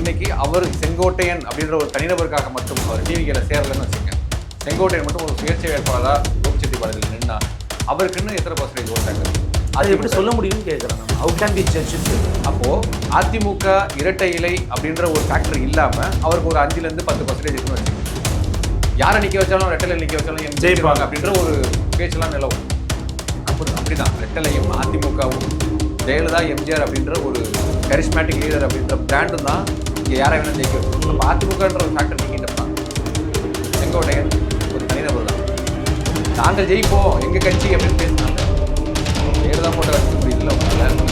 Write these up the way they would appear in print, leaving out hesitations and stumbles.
இன்னைக்கு அவர் செங்கோட்டையன் அப்படின்ற ஒரு தனிநபருக்காக மட்டும் அவர் டிவிகளை சேரலன்னு வச்சுக்கோங்க. செங்கோட்டையன் மட்டும் ஒரு சுயேட்சை வேட்பாளராக கோபிச்செட்டிப்பாளையத்தில் நின்னா அவருக்குன்னு எத்தனை பர்சன்டேஜ் ஓட்டாங்க? அது எப்படி சொல்ல முடியும்னு கேட்குறேன் நம்ம. How can be judge? அப்போ அதிமுக இரட்டை இலை அப்படின்ற ஒரு ஃபேக்டர் இல்லாம அவருக்கு ஒரு 5-10% இருக்குன்னு வச்சுக்கோங்க. யாரை நிக்க வச்சாலும் ரெட்டலை நிக்க வச்சாலும் ஜெயிப்பாங்க அப்படின்ற ஒரு பேச்செல்லாம் நிலவும். அப்படிதான் ரெட்டலையும் அதிமுகவும் ஜெயலலிதா எம்ஜிஆர் அப்படின்ற ஒரு கரிஸ்மேட்டிக் லீடர் அப்படின்ற பிராண்டும் தான் இங்கே யாரை வேணும் ஜெயிக்க வச்சு. நம்ம அதிமுகன்ற ஒரு ஃபேக்டர் நீக்கிட்டோம்னா செங்கோட்டையன் ஒரு தனிநபர் தான். நாங்கள் ஜெயிப்போம் எங்க கட்சி அப்படின்னு பேசினாங்க. ஜெயலலிதா போட்ட கட்சி முடியல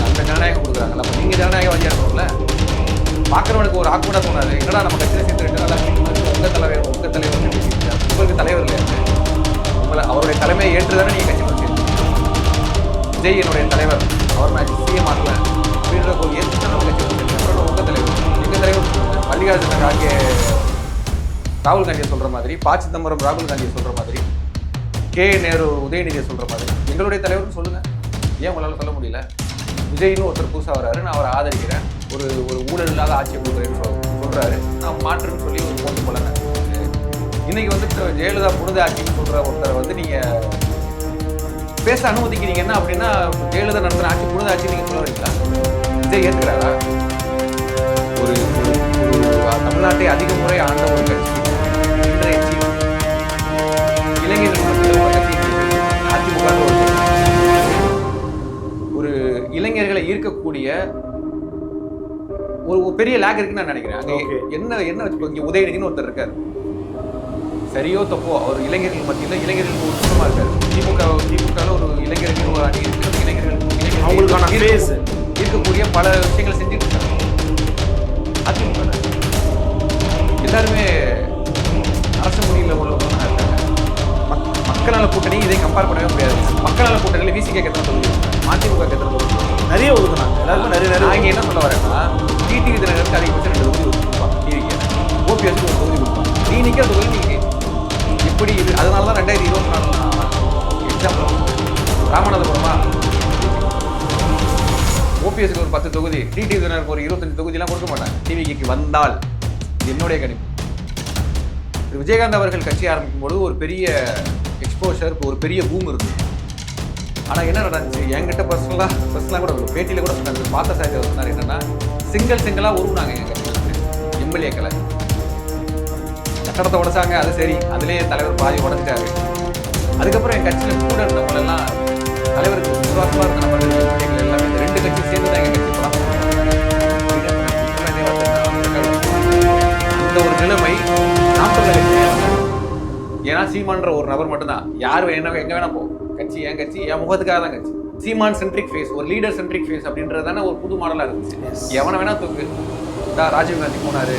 அந்த ஜனநாயகம் கொடுக்குறாங்கல்ல. அப்போ நீங்கள் ஜனநாயகம் வச்சிருக்கோம்ல. பார்க்குறவனுக்கு ஒரு ஆக்குமடா தோணாது. என்னடா நம்ம கட்சியில் சேர்த்து 2 நாள் உங்கள் தலைவர் உங்களுக்கு தலைவர் இல்லை. உங்களை அவருடைய தலைமையை ஏற்று தானே நீங்கள் கட்சி முடிச்சு விஜய் என்னுடைய தலைவர் அவர் நான் சிஎம் ஆகல அப்படின்ற ஒரு ஏற்று நம்ம கட்சி முடிச்சு. அப்புறம் உங்கள் தலைவர் எங்கள் தலைவர் மல்லிகார்ஜுன கார்கே ராகுல் காந்தியை சொல்கிற மாதிரி, ப. சிதம்பரம் ராகுல் காந்தியை சொல்கிற மாதிரி, கே. நேரு உதயநிதியை சொல்கிற மாதிரி எங்களுடைய தலைவர்னு சொல்லுங்கள். ஏன் உங்களால் சொல்ல முடியல? விஜய்னு ஒருத்தர் புதுசாக வர்றாரு, நான் அவரை ஆதரிக்கிறேன், ஒரு ஊழல் இல்லாத ஆட்சியை கொடுக்குறேன்னு சொல்கிறாரு, நான் மாற்றுன்னு சொல்லி ஒரு போட்டு போலங்க. இன்னைக்கு வந்து ஜெயலலிதா புனித ஆட்சின்னு சொல்கிற ஒருத்தரை வந்து நீங்கள் பேச அனுமதிக்கிறீங்கன்னா அப்படின்னா ஜெயலலிதா நடத்துகிற ஆட்சி புனித ஆட்சி நீங்கள் சொல்ல வரீங்களா? விஜய் ஏற்றுக்கிறாரா? ஒரு தமிழ்நாட்டை அதிக முறை ஆண்ட ஒரு கட்சி இன்றைய இளைஞர்கள் அதிமுக ஒரு இளைஞர்களை ஈர்க்கக்கூடிய ஒரு பெரிய லேக் இருக்குன்னு நான் நினைக்கிறேன். அங்கே என்ன வச்சுக்கோ, இங்கே உதயநிதினு ஒருத்தர் இருக்காரு. சரியோ தப்போ அவர் இளைஞர்கள் மத்தியில் இளைஞர்களுக்கு ஒரு சுத்தமாக இருக்காரு. திமுகவில் ஒரு இளைஞர்கள் ஒரு அணி இருக்கு. இளைஞர்கள் அவங்களுக்கான இருக்கக்கூடிய பல விஷயங்களை செஞ்சுட்டு இருக்காங்க. அதிமுக எல்லாருமே அரசு முடியல உள்ளவங்க இருக்காங்க. மக்களால் கூட்டணி இதை கம்பேர் பண்ணவே முடியாது. மக்களால் கூட்டணியில் விசிகே எத்தனை தொகுதி, அதிமுக எத்தனை தொகுதி நிறைய ஒதுக்குனாங்க. எல்லாருமே நிறைய நான் என்ன சொல்ல வரேன்னா, டிடிவி தினகருக்கு அதிகபட்சம் 2 தொகுதி கொடுப்பாங்க. டிவிக்கு ஓபிஎஸ்க்கு ஒரு தொகுதி கொடுப்பாங்க. நீ நிற்கிற தொகுதி நீங்கள் இப்படி இது. அதனால தான் 2024 எக்ஸாம்பிள் ராமநாதபுரமா ஓபிஎஸ்க்கு ஒரு 10 தொகுதி, டிடிவி தினகருக்கு ஒரு 25 தொகுதியெல்லாம் கொடுக்க மாட்டாங்க. டிவிக்கு வந்தால் என்னுடைய கணிப்பு. விஜயகாந்த் அவர்கள் கட்சி ஆரம்பிக்கும் பொழுது ஒரு பெரிய எக்ஸ்போஷர், ஒரு பெரிய பூம் இருந்தது. ஆனால் என்ன நடந்துச்சு, என்கிட்ட பர்சனலாக கூட ஒரு பேட்டியில் கூட சொன்னாங்க, பார்த்த சார் சொன்னார் என்னன்னா, சிங்கிளாக உருவாங்க எங்கள் கட்சியில் எம்எல்ஏக்களை. கட்டடத்தை உடைச்சாங்க, அது சரி, அதுலேயே தலைவர் பாதி உடைச்சிட்டாரு. அதுக்கப்புறம் என் கட்சியில் கூட இருந்தவங்களெல்லாம் தலைவருக்கு விசுவாசமாக இருந்த நபர்கள் எல்லாமே இந்த 2 கட்சி சேர்ந்து தான் எங்கள் கட்சி போகலாம். அந்த ஒரு நிலைமை நாம் சொல்ல ஏன்னா சீமான்ற ஒரு நபர் மட்டும்தான். யார் வேணா எங்கே வேணா போ, கட்சி என் கட்சி என் முகத்துக்காக தான் கட்சி. சீமான் சென்ட்ரிக் ஃபேஸ், ஒரு லீடர் சென்ட்ரிக் ஃபேஸ் அப்படின்றது தானே ஒரு புது மாடலாக இருந்துச்சு. எவனை வேணா தூக்கு. ராஜீவ் காந்தி போனாரு,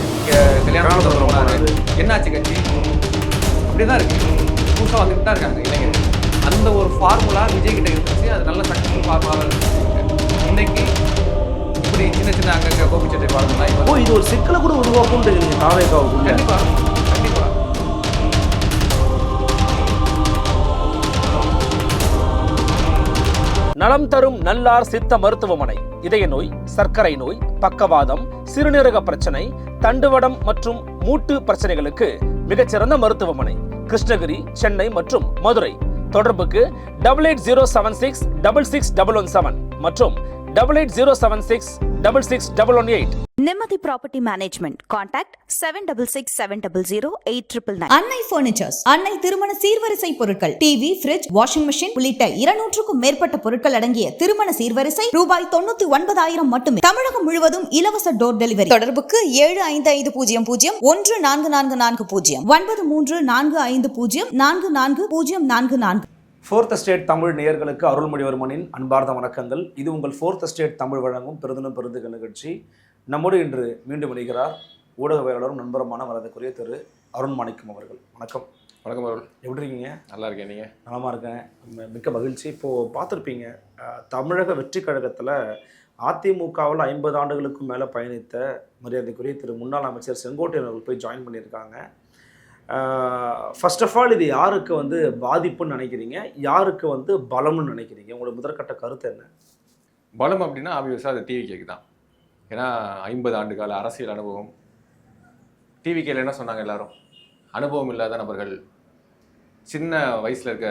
கல்யாணம் போனாரு, என்னாச்சு கட்சி அப்படிதான் இருக்கு. புதுசாக வந்துட்டு தான் இருக்காங்க இளைஞர்கள். அந்த ஒரு ஃபார்முலா விஜய் கிட்ட இருந்துச்சு. அது நல்ல சக்ஸஸ்ஃபுல் ஃபார்முலாவாக இருந்துச்சு. இன்னைக்கு இப்படி சின்ன அங்கங்கே கோபிச்செட்டிப்பாளையம் இது ஒரு சிக்கலை கூட உருவாக்கும். கண்டிப்பா கண்டிப்பா. நலம் தரும் நல்லார் சித்த மருத்துவமனை இதய நோய், சர்க்கரை நோய், பக்கவாதம், சிறுநீரக பிரச்சனை, தண்டுவடம் மற்றும் மூட்டு பிரச்சனைகளுக்கு மிகச்சிறந்த மருத்துவமனை. கிருஷ்ணகிரி, சென்னை மற்றும் மதுரை. தொடர்புக்கு 8807666117 மற்றும் 8807666118. Nimati Property Management. Contact 7667008999. அன்னை பர்னிச்சர்ஸ், அன்னை திருமண சீர்வரிசை பொருட்கள், டிவி, ஃபிரிட்ஜ், வாஷிங் மெஷின் உள்ளிட்ட 200க்கும் மேற்பட்ட பொருட்கள் அடங்கிய திருமண சீர்வரிசை ரூபாய் 99,000 மட்டுமே. தமிழகம் முழுவதும் இலவச டோர் டெலிவரி. தொடர்புக்கு 7550014440 9345044044. ஃபோர்த் எஸ்டேட் தமிழ் நேயர்களுக்கு அருள்மொழிவர்மனின் அன்பார்ந்த வணக்கங்கள். இது உங்கள் ஃபோர்த் எஸ்டேட் தமிழ் வழங்கும் பெருதினம் பெருந்துகள் நிகழ்ச்சி. நம்மோடு இன்று மீண்டும் இணைகிறார் ஊடகவியலாளரும் நண்பருமான வரதுக்குரிய திரு அருண் மாணிக்கம் அவர்கள். வணக்கம். வணக்கம் அருள். எப்படி இருக்கீங்க? நல்லா இருக்கேன். நீங்கள்? நலமாக இருக்கேன், மிக்க மகிழ்ச்சி. இப்போது பார்த்துருப்பீங்க, தமிழக வெற்றி கழகத்தில் அதிமுகவில் 50 ஆண்டுகளுக்கும் மேலே பயணித்த மரியாதைக்குரிய திரு முன்னாள் அமைச்சர் செங்கோட்டையன் அவர்கள் போய் ஜாயின் பண்ணியிருக்காங்க. ஃபர்ஸ்ட் ஆஃப் ஆல் இது யாருக்கு வந்து பாதிப்புன்னு நினைக்கிறீங்க, யாருக்கு வந்து பலம்னு நினைக்கிறீங்க? உங்களோட முதற்கட்ட கருத்து என்ன? பலம் அப்படின்னா ஆப்வியஸாக அது டிவிகேக்கு தான். ஏன்னா 50 ஆண்டு கால அரசியல் அனுபவம், டிவிகேல என்ன சொன்னாங்க எல்லாரும், அனுபவம் இல்லாத நபர்கள், சின்ன வயசுல இருக்க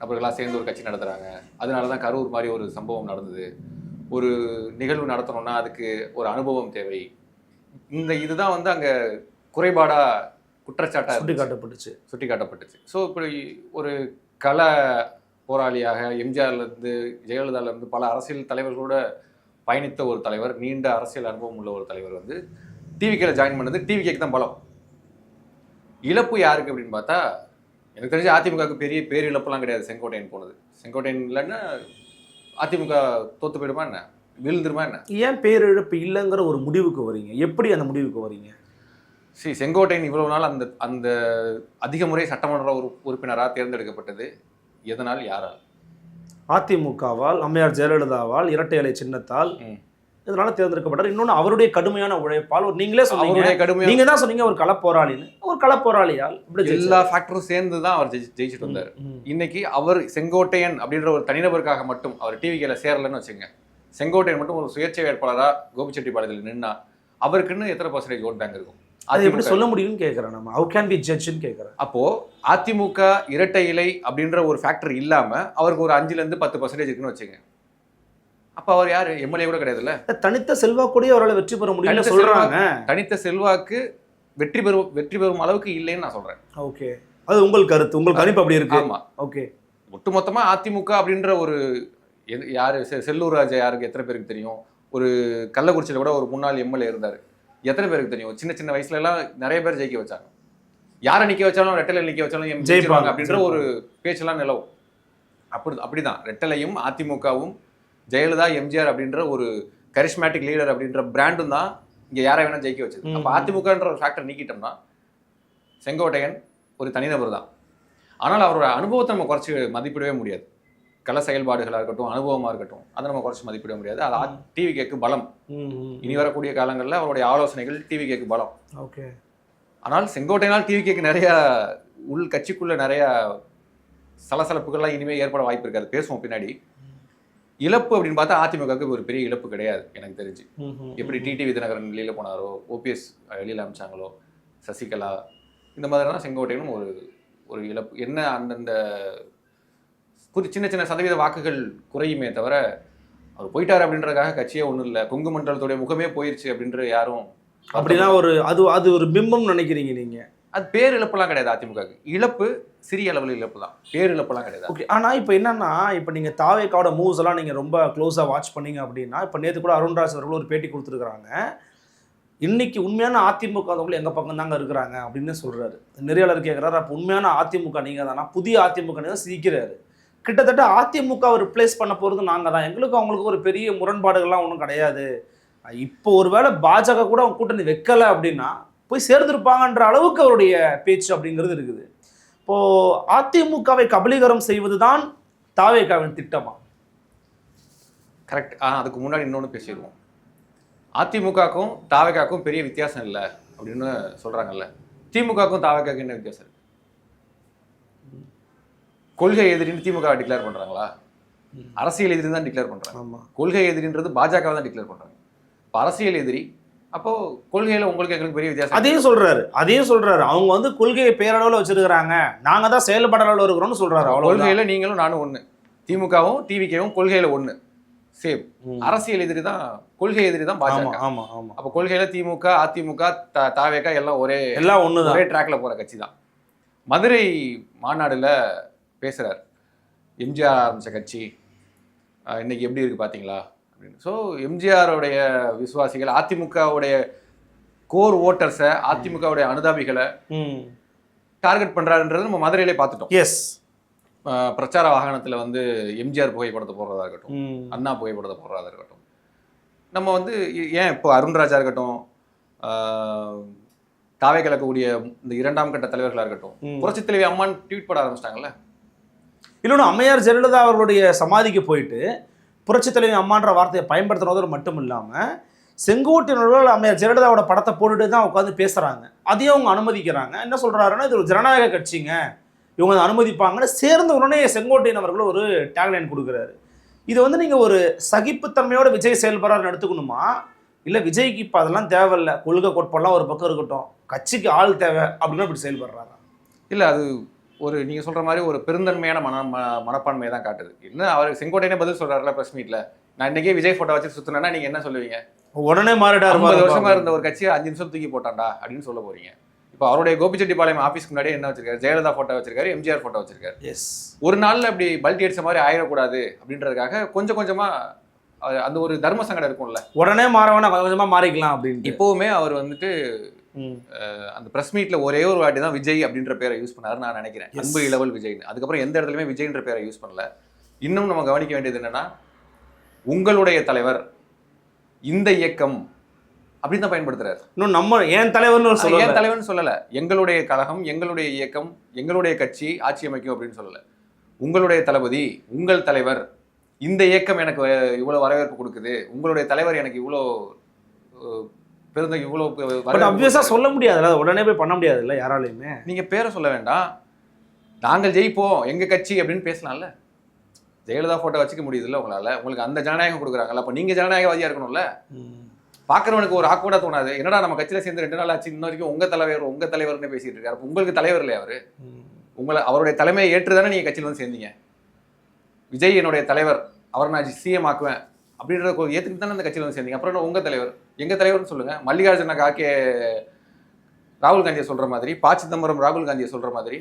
நபர்களாக சேர்ந்து ஒரு கட்சி நடத்துறாங்க, அதனால தான் கரூர் மாதிரி ஒரு சம்பவம் நடந்தது, ஒரு நிகழ்வு நடத்தணும்னா அதுக்கு ஒரு அனுபவம் தேவை, இந்த இதுதான் வந்து அங்க குறைபாடா குற்றச்சாட்டா சுட்டி காட்டப்பட்டுச்சு. ஸோ இப்படி ஒரு கள போராளியாக எம்ஜிஆர்லேருந்து ஜெயலலிதாவிலேருந்து பல அரசியல் தலைவர்களோட பயணித்த ஒரு தலைவர், நீண்ட அரசியல் அனுபவம் உள்ள ஒரு தலைவர் வந்து டிவிகேல ஜாயின் பண்ணது டிவிகேக்கு தான் பலம். இழப்பு யாருக்கு அப்படின்னு பார்த்தா, எனக்கு தெரிஞ்ச அதிமுகவுக்கு பெரிய பேர் இழப்புலாம் கிடையாது. செங்கோட்டையன் போனது, செங்கோட்டையன் இல்லைன்னா அதிமுக தோத்து போயிடுமா என்ன, விழுந்துருமா என்ன? ஏன் பேரிழப்பு இல்லைங்கிற ஒரு முடிவுக்கு வரீங்க? எப்படி அந்த முடிவுக்கு வரீங்க? செங்கோட்டையன் இவ்வளவு நாள் அந்த அந்த அதிக முறை சட்டமன்ற உறுப்பினராக தேர்ந்தெடுக்கப்பட்டது எதனால், யாரால்? அதிமுகவால், அம்மையார் ஜெயலலிதாவால், இரட்டை இலை சின்னத்தால் இதனால தேர்ந்தெடுக்கப்பட்டார். இன்னொன்னு அவருடைய கடுமையான உழைப்பால். நீங்களே சொன்னீங்க, நீங்க தான் சொன்னீங்க ஒரு களப்போராளின்னு. ஒரு களப்போராளியால் எல்லா ஃபேக்டரும் சேர்ந்து தான் அவர் ஜெயிச்சுட்டு வந்தார். இன்னைக்கு அவர் செங்கோட்டையன் அப்படின்ற ஒரு தனிநபருக்காக மட்டும் அவர் டிவிகேல சேரலன்னு வச்சுங்க, செங்கோட்டையன் மட்டும் ஒரு சுயேட்சை வேட்பாளராக கோபிச்செட்டிப்பாளையத்தில் நின்னா அவருக்குன்னு எத்தனை % ஓட் பேங்க் இருக்கும்? அது எப்படி சொல்ல முடியும்னு கேட்குறேன். நம்ம ஹவு கேன் பி ஜட்ஜ்னு கேட்குறேன். அப்போ அதிமுக இரட்டை இலை அப்படின்ற ஒரு ஃபேக்டர் இல்லாம அவருக்கு ஒரு 5-10% இருக்குன்னு வச்சுங்க, அப்ப அவர் யாரு? எம்எல்ஏ கூட கிடையாதுல்ல. தனித்த செல்வாக்கூடயே அவரால் வெற்றி பெற முடியல சொல்றாங்க. தனித்த செல்வாக்கு வெற்றி பெறும் அளவுக்கு இல்லைன்னு நான் சொல்றேன். ஓகே, அது உங்கள் கருத்து, உங்கள் கணிப்பு அப்படி இருக்கு. ஆமா, ஓகே. ஒட்டுமொத்தமா அதிமுக அப்படின்ற ஒரு யாரு, செல்லூர் ராஜா யாருக்கு எத்தனை பேருக்கு தெரியும்? ஒரு கள்ளக்குறிச்சியில கூட ஒரு முன்னாள் எம்எல்ஏ இருந்தாரு, எத்தனை பேருக்கு தெரியும்? சின்ன சின்ன வயசுல எல்லாம் நிறைய பேர் ஜெயிக்க வச்சாங்க. யாரை நிக்க வச்சாலும், ரெட்டலை நிக்க வச்சாலும் ஜெயிப்பாங்க அப்படின்ற ஒரு பேச்செல்லாம் நிலவும். அப்படிதான் ரெட்டலையும் அதிமுகவும் ஜெயலலிதா எம்ஜிஆர் அப்படின்ற ஒரு கரிஸ்மேட்டிக் லீடர் அப்படின்ற பிராண்டும் தான் இங்க யாரை வேணா ஜெயிக்க வச்சது. அப்ப அதிமுகன்ற ஒரு ஃபேக்டர் நீக்கிட்டோம்னா செங்கோட்டையன் ஒரு தனிநபர் தான். ஆனால் அவரோட அனுபவத்தை நம்ம குறைச்சி மதிப்பிடவே முடியாது. கள செயல்பாடுகளாக இருக்கட்டும், அனுபவமாக இருக்கட்டும், அதை நம்ம குறைச்சி மதிப்பிட முடியாது. அது டிவிகேக்கு பலம். இனி வரக்கூடிய காலங்களில் அவருடைய ஆலோசனைகள் டிவிகேக்கு பலம். ஓகே. ஆனால் செங்கோட்டையினால் டிவிகேக்கு நிறைய கட்சிக்குள்ள நிறைய சலசலப்புகள்லாம் இனிமேல் ஏற்பட வாய்ப்பு இருக்காது. பேசுவோம் பின்னாடி. இழப்பு அப்படின்னு பார்த்தா அதிமுகவுக்கு ஒரு பெரிய இழப்பு கிடையாது எனக்கு தெரிஞ்சு. எப்படி டிடிவி தினகரன் வெளியில போனாரோ, ஓபிஎஸ் வெளியில அமைச்சாங்களோ, சசிகலா, இந்த மாதிரிலாம் செங்கோட்டையனும் ஒரு இழப்பு. என்ன அந்தந்த சின்ன சின்ன சதவீத வாக்குகள் குறையுமே தவிர அவர் போயிட்டார் அப்படின்றதுக்காக கட்சியே ஒன்றும் இல்லை. கொங்கு மண்டலத்துடைய முகமே போயிருச்சு அப்படின்ற யாரும் அப்படின்னா அது ஒரு பிம்பம் நினைக்கிறீங்க நீங்க? அது பேர் இழப்பெல்லாம் கிடையாது. அதிமுகவுக்கு இழப்பு சிறிய அளவில் இழப்பு தான், பேர் இழப்பெல்லாம் கிடையாது. ஓகே. ஆனால் இப்போ என்னன்னா, இப்போ நீங்கள் தாவேக்காவோட மூவ்ஸ் எல்லாம் நீங்கள் ரொம்ப க்ளோஸாக வாட்ச் பண்ணீங்க அப்படின்னா, இப்போ நேற்று கூட அருண்ராஜ் அவர்கள் ஒரு பேட்டி கொடுத்துருக்குறாங்க. இன்னைக்கு உண்மையான அதிமுக எங்கள் பக்கம் தாங்க இருக்கிறாங்க அப்படின்னு சொல்கிறாரு. நெறியாளர் கேட்குறாரு, அப்போ உண்மையான அதிமுக நீங்கள் தானா, புதிய அதிமுக தான் சிரிக்கிறாரு. கிட்டத்தட்ட அதிமுக ரிப்ளேஸ் பண்ண போகிறது நாங்கள் தான், எங்களுக்கு அவங்களுக்கு ஒரு பெரிய முரண்பாடுகள்லாம் ஒன்றும் கிடையாது. இப்போ ஒருவேளை பாஜக கூட அவங்க கூட்டணி வைக்கலை அப்படின்னா போய் சேர்ந்துருப்பாங்கன்ற அளவுக்கு அவருடைய பேச்சு அப்படிங்கிறது இருக்குது. இப்போது அதிமுகவை கபலீகரம் செய்வது தான் தாவேகாவின் திட்டமா? கரெக்ட். அதுக்கு முன்னாடி இன்னொன்று பேசிடுவோம். அதிமுகவுக்கும் தாவேகாவுக்கும் பெரிய வித்தியாசம் இல்லை அப்படின்னு சொல்கிறாங்கல்ல. திமுகவுக்கும் தாவேகாவுக்கும் என்ன வித்தியாசம் இருக்கு? கொள்கை எதிரின்னு திமுக டிக்ளேர் பண்ணுறாங்களா? அரசியல் எதிரி தான் டிக்ளேர் பண்ணுறாங்க. கொள்கை எதிரின்றது பாஜக தான் டிக்ளேர் பண்ணுறாங்க. இப்போ அரசியல் எதிரி, அப்போ கொள்கையில உங்களுக்கு எங்களுக்கு பெரிய வித்தியாசம். அதையும் சொல்றாரு. அவங்க வந்து கொள்கையை பேரளவில் வச்சிருக்கிறாங்க, நாங்க தான் செயல்பட அளவில் இருக்கிறோம்னு சொல்றாரு. கொள்கையில நீங்களும் நானும் ஒண்ணு, திமுகவும் டிவிகேவும் கொள்கையில ஒண்ணு சேம். அரசியல் எதிரி தான், கொள்கை எதிரி தான் பாஜக. அப்ப கொள்கையில திமுக அதிமுக தாவேகா எல்லாம் ஒரே ட்ராக்ல போற கட்சி தான். மதுரை மாநாடுல பேசுறாரு, எம்ஜிஆர் ஆரம்பிச்ச கட்சி இன்னைக்கு எப்படி இருக்கு பாத்தீங்களா அப்படின்னு. ஸோ எம்ஜிஆருடைய விசுவாசிகள், அதிமுகவுடைய கோர் ஓட்டர்ஸை, அதிமுகவுடைய அனுதாபிகளை டார்கெட் பண்றாருன்றது நம்ம மதுரையிலே பார்த்துட்டோம். எஸ். பிரச்சார வாகனத்தில் வந்து எம்ஜிஆர் புகைப்படத்தை போடுறதா இருக்கட்டும், அண்ணா புகைப்படத்தை போடுறதா இருக்கட்டும், நம்ம வந்து ஏன் இப்போ அருண்ராஜா இருக்கட்டும், தாவே கலக்கக்கூடிய இந்த 2ஆம் கட்ட தலைவர்களாக இருக்கட்டும், புரட்சித் தலைவி அம்மான்னு ட்வீட் போட ஆரம்பிச்சிட்டாங்கல்ல. இல்லைன்னா அம்மையார் ஜெயலலிதா அவர்களுடைய சமாதிக்கு போயிட்டு புரட்சித் தலைவி அம்மான்ற வார்த்தையை பயன்படுத்துறதோடு மட்டும் இல்லாமல் செங்கோட்டையனர்கள் அம்மையார் ஜெயலலிதாவோட படத்தை போட்டுட்டு தான் உட்காந்து பேசுகிறாங்க. அதையும் அவங்க அனுமதிக்கிறாங்க. என்ன சொல்கிறாருன்னா, இது ஒரு ஜனநாயக கட்சிங்க, இவங்க அதை அனுமதிப்பாங்கன்னு சேர்ந்த உடனே செங்கோட்டையன் அவர்கள் ஒரு டேக்லைன் கொடுக்குறாரு. இது வந்து நீங்கள் ஒரு சகிப்புத்தன்மையோட விஜய் செயல்படுறாருன்னு எடுத்துக்கணுமா, இல்லை விஜய்க்கு இப்போ அதெல்லாம் தேவையில்லை, கொள்கை கோட்பாடெல்லாம் ஒரு பக்கம் இருக்கட்டும், கட்சிக்கு ஆள் தேவை அப்படின்னு இப்படி செயல்படுறாரா? இல்லை, அது ஒரு நீங்கள் சொல்கிற மாதிரி ஒரு பெருந்தன்மையான மனப்பான்மையை தான் காட்டுது. இன்னும் அவர் செங்கோட்டையனே பதில் சொல்கிறாருல ப்ரெஸ் மீட்டில், நான் இன்றைக்கே விஜய் ஃபோட்டோ வச்சு சுற்றினேன்னா நீங்கள் என்ன சொல்லுவீங்க? உடனே மாறிடா, 50 வருஷமா இருந்த ஒரு கட்சியை 5 நிமிஷம் தூக்கி போட்டான்டா அப்படின்னு சொல்ல போறீங்க. இப்போ அவருடைய கோபிச்செட்டிப்பாளையம் ஆஃபீஸ்க்கு முன்னாடியே என்ன வச்சிருக்காரு? ஜெயலலிதா ஃபோட்டோ வச்சிருக்காரு, எம்ஜிஆர் ஃபோட்டோ வச்சிருக்காரு. எஸ், ஒரு நாளில் அப்படி பல்ட்டி அடிச்ச மாதிரி ஆயிடக்கூடாது அப்படின்றதுக்காக கொஞ்சம் கொஞ்சமாக அந்த ஒரு தர்ம சங்கடம் இருக்கும்ல, உடனே மாறவனா கொஞ்சம் கொஞ்சமாக மாறிக்கலாம் அப்படின்னு. இப்போவுமே அவர் வந்துட்டு அந்த ப்ரெஸ் மீட்டில் ஒரே ஒரு வாட்டி தான் விஜய் அப்படின்ற பேரை யூஸ் பண்ணாரு நான் நினைக்கிறேன். அன்பு இளவல் விஜய்னு. அதுக்கப்புறம் எந்த இடத்துலையுமே விஜய்ன்ற பேரை யூஸ் பண்ணல. இன்னும் நம்ம கவனிக்க வேண்டியது என்னன்னா, உங்களுடைய தலைவர், இந்த இயக்கம் அப்படின்னு தான் பயன்படுத்துறாரு. இன்னும் நம்ம ஏன் தலைவர்னு ஏன் தலைவர்னு சொல்லல, எங்களுடைய கழகம், எங்களுடைய இயக்கம், எங்களுடைய கட்சி ஆட்சி அமைக்கும் அப்படின்னு சொல்லல. உங்களுடைய தளபதி, உங்கள் தலைவர், இந்த இயக்கம் எனக்கு இவ்வளவு வரவேற்பு கொடுக்குது, உங்களுடைய தலைவர் எனக்கு இவ்வளோ இவ்வளோ சொல்ல முடியாது, உடனே போய் பண்ண முடியாது இல்லை யாராலையுமே. நீங்க பேரை சொல்ல வேண்டாம், நாங்கள் ஜெயிப்போம் எங்க கட்சி அப்படின்னு பேசலாம்ல. ஜெயலலிதா போட்டோ வச்சுக்க முடியுதுல்ல உங்களால? உங்களுக்கு அந்த ஜனநாயகம் கொடுக்குறாங்கல்ல, அப்போ நீங்க ஜனநாயகவாதியா இருக்கணும்ல. பாக்குறவனுக்கு ஒரு ஆக்கூடா தோணாது, என்னடா நம்ம கட்சியில சேர்ந்து 2 நாள் ஆச்சு, இன்ன வரைக்கும் உங்க தலைவர்னு பேசிட்டு இருக்காரு. அப்போ உங்களுக்கு தலைவர் இல்லையா அவரு? அவருடைய தலைமையை ஏற்றுதானே நீங்க கட்சியில் வந்து சேர்ந்தீங்க. விஜய் என்னுடைய தலைவர், அவரை நான் சிஎம் ஆக்குவேன் அப்படின்ற ஏற்றுக்கு தானே அந்த கட்சியில் வந்து சேர்ந்தீங்க. அப்புறம் உங்க தலைவர், எங்க தலைவர்னு சொல்லுங்க. மல்லிகார்ஜுன கார்கே ராகுல் காந்தியை சொல்ற மாதிரி, ப. சிதம்பரம் ராகுல் காந்தியை சொல்ற மாதிரி,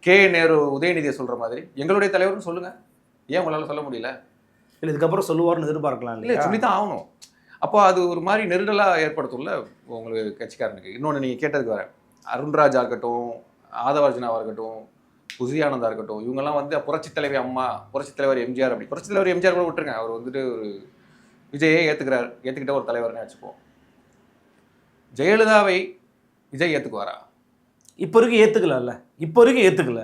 கே. நேரு உதயநிதியை சொல்ற மாதிரி எங்களுடைய தலைவர்னு சொல்லுங்க. ஏன் உங்களால சொல்ல முடியல? இல்லை, இதுக்கப்புறம் சொல்லுவார்னு எதிர்பார்க்கலாம். இல்லை, சொல்லித்தான் ஆகணும். அப்போ அது ஒரு மாதிரி நெருடலாக ஏற்படுத்தும்ல உங்களுக்கு கட்சிக்காரனுக்கு. இன்னொன்று நீங்கள் கேட்டதுக்கு வரேன், அருண்ராஜா இருக்கட்டும், ஆதவர்ஜுனாவாக இருக்கட்டும், புசியானந்தா இருக்கட்டும், இவங்கெல்லாம் வந்து புரட்சித் தலைவி அம்மா, புரட்சித் தலைவர் எம்ஜிஆர், அப்படி புரட்சித் தலைவர் எம்ஜிஆர் கூட விட்டுருங்க, அவர் வந்துட்டு ஒரு விஜயை ஏற்றுக்கிட்ட ஒரு தலைவர்னு வச்சுப்போம். ஜெயலலிதாவை விஜய் ஏற்றுக்குவாரா? இப்போ வரைக்கும் ஏற்றுக்கல. இப்போ வரைக்கும் ஏற்றுக்கல.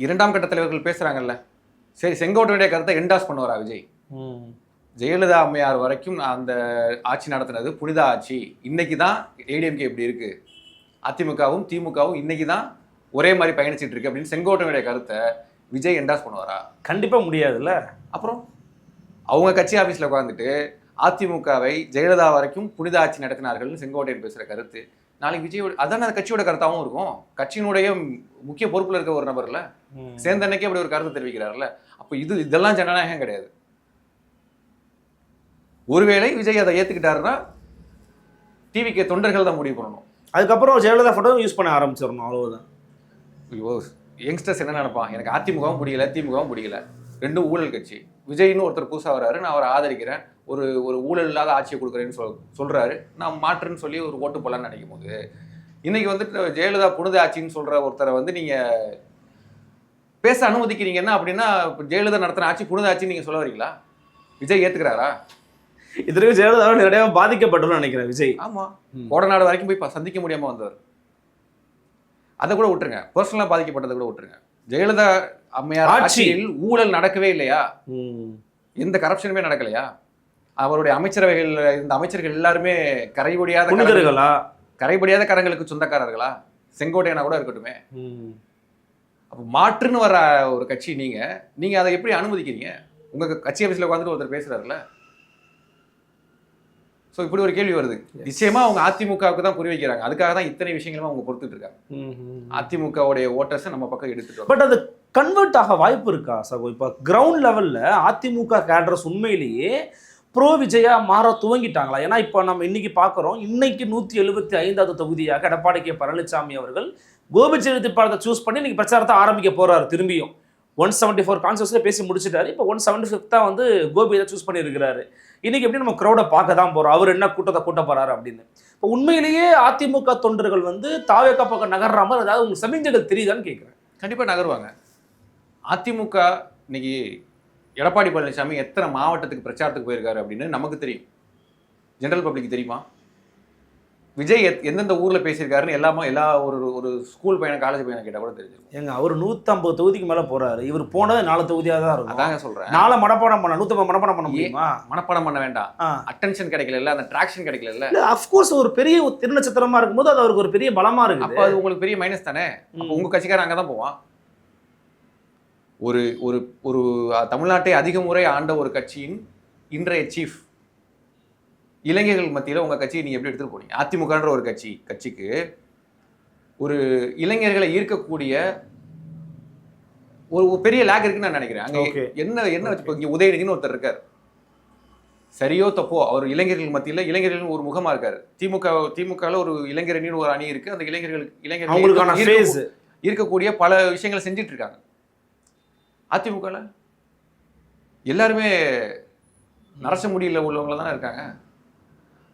2ஆம் கட்ட தலைவர்கள் பேசுகிறாங்கல்ல, சரி செங்கோட்டையுடைய கருத்தை என்டாஸ் பண்ணுவாரா விஜய்? ஜெயலலிதா அம்மையார் வரைக்கும் அந்த ஆட்சி நடத்தினது புனித ஆட்சி. இன்னைக்கு தான் ஏடிஎம்கே இப்படி இருக்கு, அதிமுகவும் திமுகவும் இன்னைக்கு தான் ஒரே மாதிரி பயணிச்சுட்டு இருக்கு அப்படின்னு செங்கோட்டையுடைய கருத்தை விஜய் என்டாஸ் பண்ணுவாரா? கண்டிப்பா முடியாதுல்ல. அப்புறம் அவங்க கட்சி ஆஃபீஸில் உட்காந்துட்டு அதிமுகவை ஜெயலலிதா வரைக்கும் புனித ஆட்சி நடத்தினார்கள்னு செங்கோட்டையன் பேசுகிற கருத்து நாளைக்கு விஜயோட அதான அந்த கட்சியோட கருத்தாகவும் இருக்கும். கட்சியினுடைய முக்கிய பொறுப்பில் இருக்க ஒரு நபர்ல சேர்ந்தன்னைக்கே அப்படி ஒரு கருத்து தெரிவிக்கிறார்ல. அப்போ இதெல்லாம் ஜனநாயகம் கிடையாது. ஒருவேளை விஜய் அதை ஏற்றுக்கிட்டாருன்னா டிவிக்கு தொண்டர்கள் தான் முடிவு பண்ணணும். அதுக்கப்புறம் ஜெயலலிதா ஃபோட்டோ யூஸ் பண்ண ஆரம்பிச்சிடணும், அவ்வளவுதான். ஐயோ, யங்ஸ்டர்ஸ் என்ன நினைப்பான், எனக்கு அதிமுகவும் பிடிக்கல திமுகவும் பிடிக்கல, ரெண்டும் ஊழல் கட்சி. விஜய்னு ஒருத்தர் புதுசாக வர்றாரு, நான் அவரை ஆதரிக்கிறேன், ஒரு ஊழல் இல்லாத ஆட்சியை கொடுக்குறேன்னு சொல்றாரு, நான் மாற்றுன்னு சொல்லி ஒரு ஓட்டு போடலான்னு நினைக்கும் போது, இன்னைக்கு வந்துட்டு ஜெயலலிதா புனித ஆட்சின்னு சொல்ற ஒருத்தரை வந்து நீங்க பேச அனுமதிக்கிறீங்கன்னா அப்படின்னா ஜெயலலிதா நடத்தின ஆட்சி புனித ஆட்சின்னு நீங்க சொல்ல வரீங்களா? விஜய் ஏத்துக்கிறாரா? இதற்கு ஜெயலலிதா நிறைய பாதிக்கப்பட்டோம்னு நினைக்கிறேன் விஜய். ஆமா, கோடநாடு வரைக்கும் போய் சந்திக்க முடியாம வந்தவர். அதை கூட விட்டுருங்க, பர்சனலா பாதிக்கப்பட்டதை கூட விட்டுருங்க. ஜெயலலிதா அம்மையார் ஆட்சியில் ஊழல் நடக்கவே இல்லையா? எந்த கரப்ஷனுமே நடக்கலையா? அவருடைய அமைச்சரவைகள் இருந்த அமைச்சர்கள் எல்லாருமே கரைபடியாத கரங்களுக்கு சொந்தக்காரர்களா? செங்கோட்டையனா கூட இருக்கட்டுமே. அப்போ மாற்றுன்னு வர ஒரு கட்சி நீங்க அதை எப்படி அனுமதிக்கிறீங்க? உங்க கட்சி ஆஃபீஸில் உட்காந்துட்டு ஒருத்தர் பேசுறாருல. ஸோ இப்படி ஒரு கேள்வி வருது. நிச்சயமா அவங்க அதிமுகவுக்கு தான் குறி வைக்கிறாங்க. அதுக்காக தான் இத்தனை விஷயங்களும் அவங்க பொறுத்துட்டு இருக்காங்க. அதிமுகவுடைய ஓட்டர்ஸை நம்ம பக்கம் எடுத்துட்டு. பட் அது கன்வெர்ட் ஆக வாய்ப்பு இருக்கா சகோ? இப்போ கிரவுண்ட் லெவல்ல அதிமுக கேடர்ஸ் உண்மையிலேயே ப்ரோ விஜயா மாற துவங்கிட்டாங்களா? ஏன்னா இப்போ நம்ம இன்னைக்கு பார்க்குறோம், இன்னைக்கு 175வது தொகுதியாக எடப்பாடி கே பழனிசாமி அவர்கள் கோபிச்செட்டிப்பாளையத்தை சூஸ் பண்ணி இன்னைக்கு பிரச்சாரத்தை ஆரம்பிக்க போறாரு. திரும்பியும் 174 கான்ஸ்டியூன்சில பேசி முடிச்சிட்டாரு. இப்போ 175 வந்து கோபியை சூஸ் பண்ணியிருக்கிறாரு. இன்னைக்கு எப்படி நம்ம க்ரௌடை பார்க்க தான் போறோம், அவர் என்ன கூட்டத்தை கூட்ட போறாரு அப்படின்னு. இப்போ உண்மையிலேயே அதிமுக தொண்டர்கள் வந்து தாவேக்கா பக்கம் நகர்ற மாதிரி ஏதாவது உங்களுக்கு சமிஞ்சைகள் தெரியுதான்னு கேட்குறேன். கண்டிப்பாக நகருவாங்க. அதிமுக இன்னைக்கு எடப்பாடி பழனிசாமி எத்தனை மாவட்டத்துக்கு பிரச்சாரத்துக்கு போயிருக்காரு அப்படின்னு நமக்கு தெரியும். ஜெனரல் பப்ளிக் தெரியுமா? விஜய் எந்தெந்த ஊர்ல பேசியிருக்காருன்னு எல்லா ஒரு ஸ்கூல் பையனை காலேஜ் பையனை கேட்டால் கூட தெரிஞ்சிருக்கும். ஏங்க அவர் 150 தொகுதிக்கு மேலே போறாரு. இவர் போனது 4 தொகுதியாக தான் இருக்கும். அதாங்க சொல்றேன். 4 மனப்பாடம் பண்ண 150 மனப்பாடம் பண்ண முடியுமா? மனப்பாடம் பண்ண வேண்டாம். அட்டென்ஷன் கிடைக்கல, அந்த ட்ராக்ஷன் கிடைக்கல. அஃப்கோர்ஸ் ஒரு பெரிய திருநட்சத்திரமா இருக்கும்போது அது அவருக்கு ஒரு பெரிய பலமா இருக்கு. அப்போ அது உங்களுக்கு பெரிய மைனஸ் தானே. அப்போ உங்க கட்சிக்காரன் அங்கே தான் போவான். ஒரு தமிழ்நாட்டை அதிக முறை ஆண்ட ஒரு கட்சியின் இன்றைய சீஃப் இளைஞர்கள் மத்தியில் உங்கள் கட்சியை நீங்கள் எப்படி எடுத்துகிட்டு போனீங்க? அதிமுகன்ற ஒரு கட்சிக்கு ஒரு இளைஞர்களை ஈர்க்கக்கூடிய ஒரு பெரிய லேக் இருக்குன்னு நான் நினைக்கிறேன். அங்கே என்ன வச்சு இங்கே உதயநிதினு ஒருத்தர் இருக்கார், சரியோ தப்போ அவர் இளைஞர்கள் மத்தியில் இளைஞர்கள் ஒரு முகமாக இருக்காரு. திமுகவில் ஒரு இளைஞரணின்னு ஒரு அணி இருக்குது. அந்த இளைஞர்கள் இருக்கக்கூடிய பல விஷயங்களை செஞ்சுட்டு இருக்காங்க. அதிமுகவில் எல்லாருமே நரச முடியல உள்ளவங்கள தானே இருக்காங்க.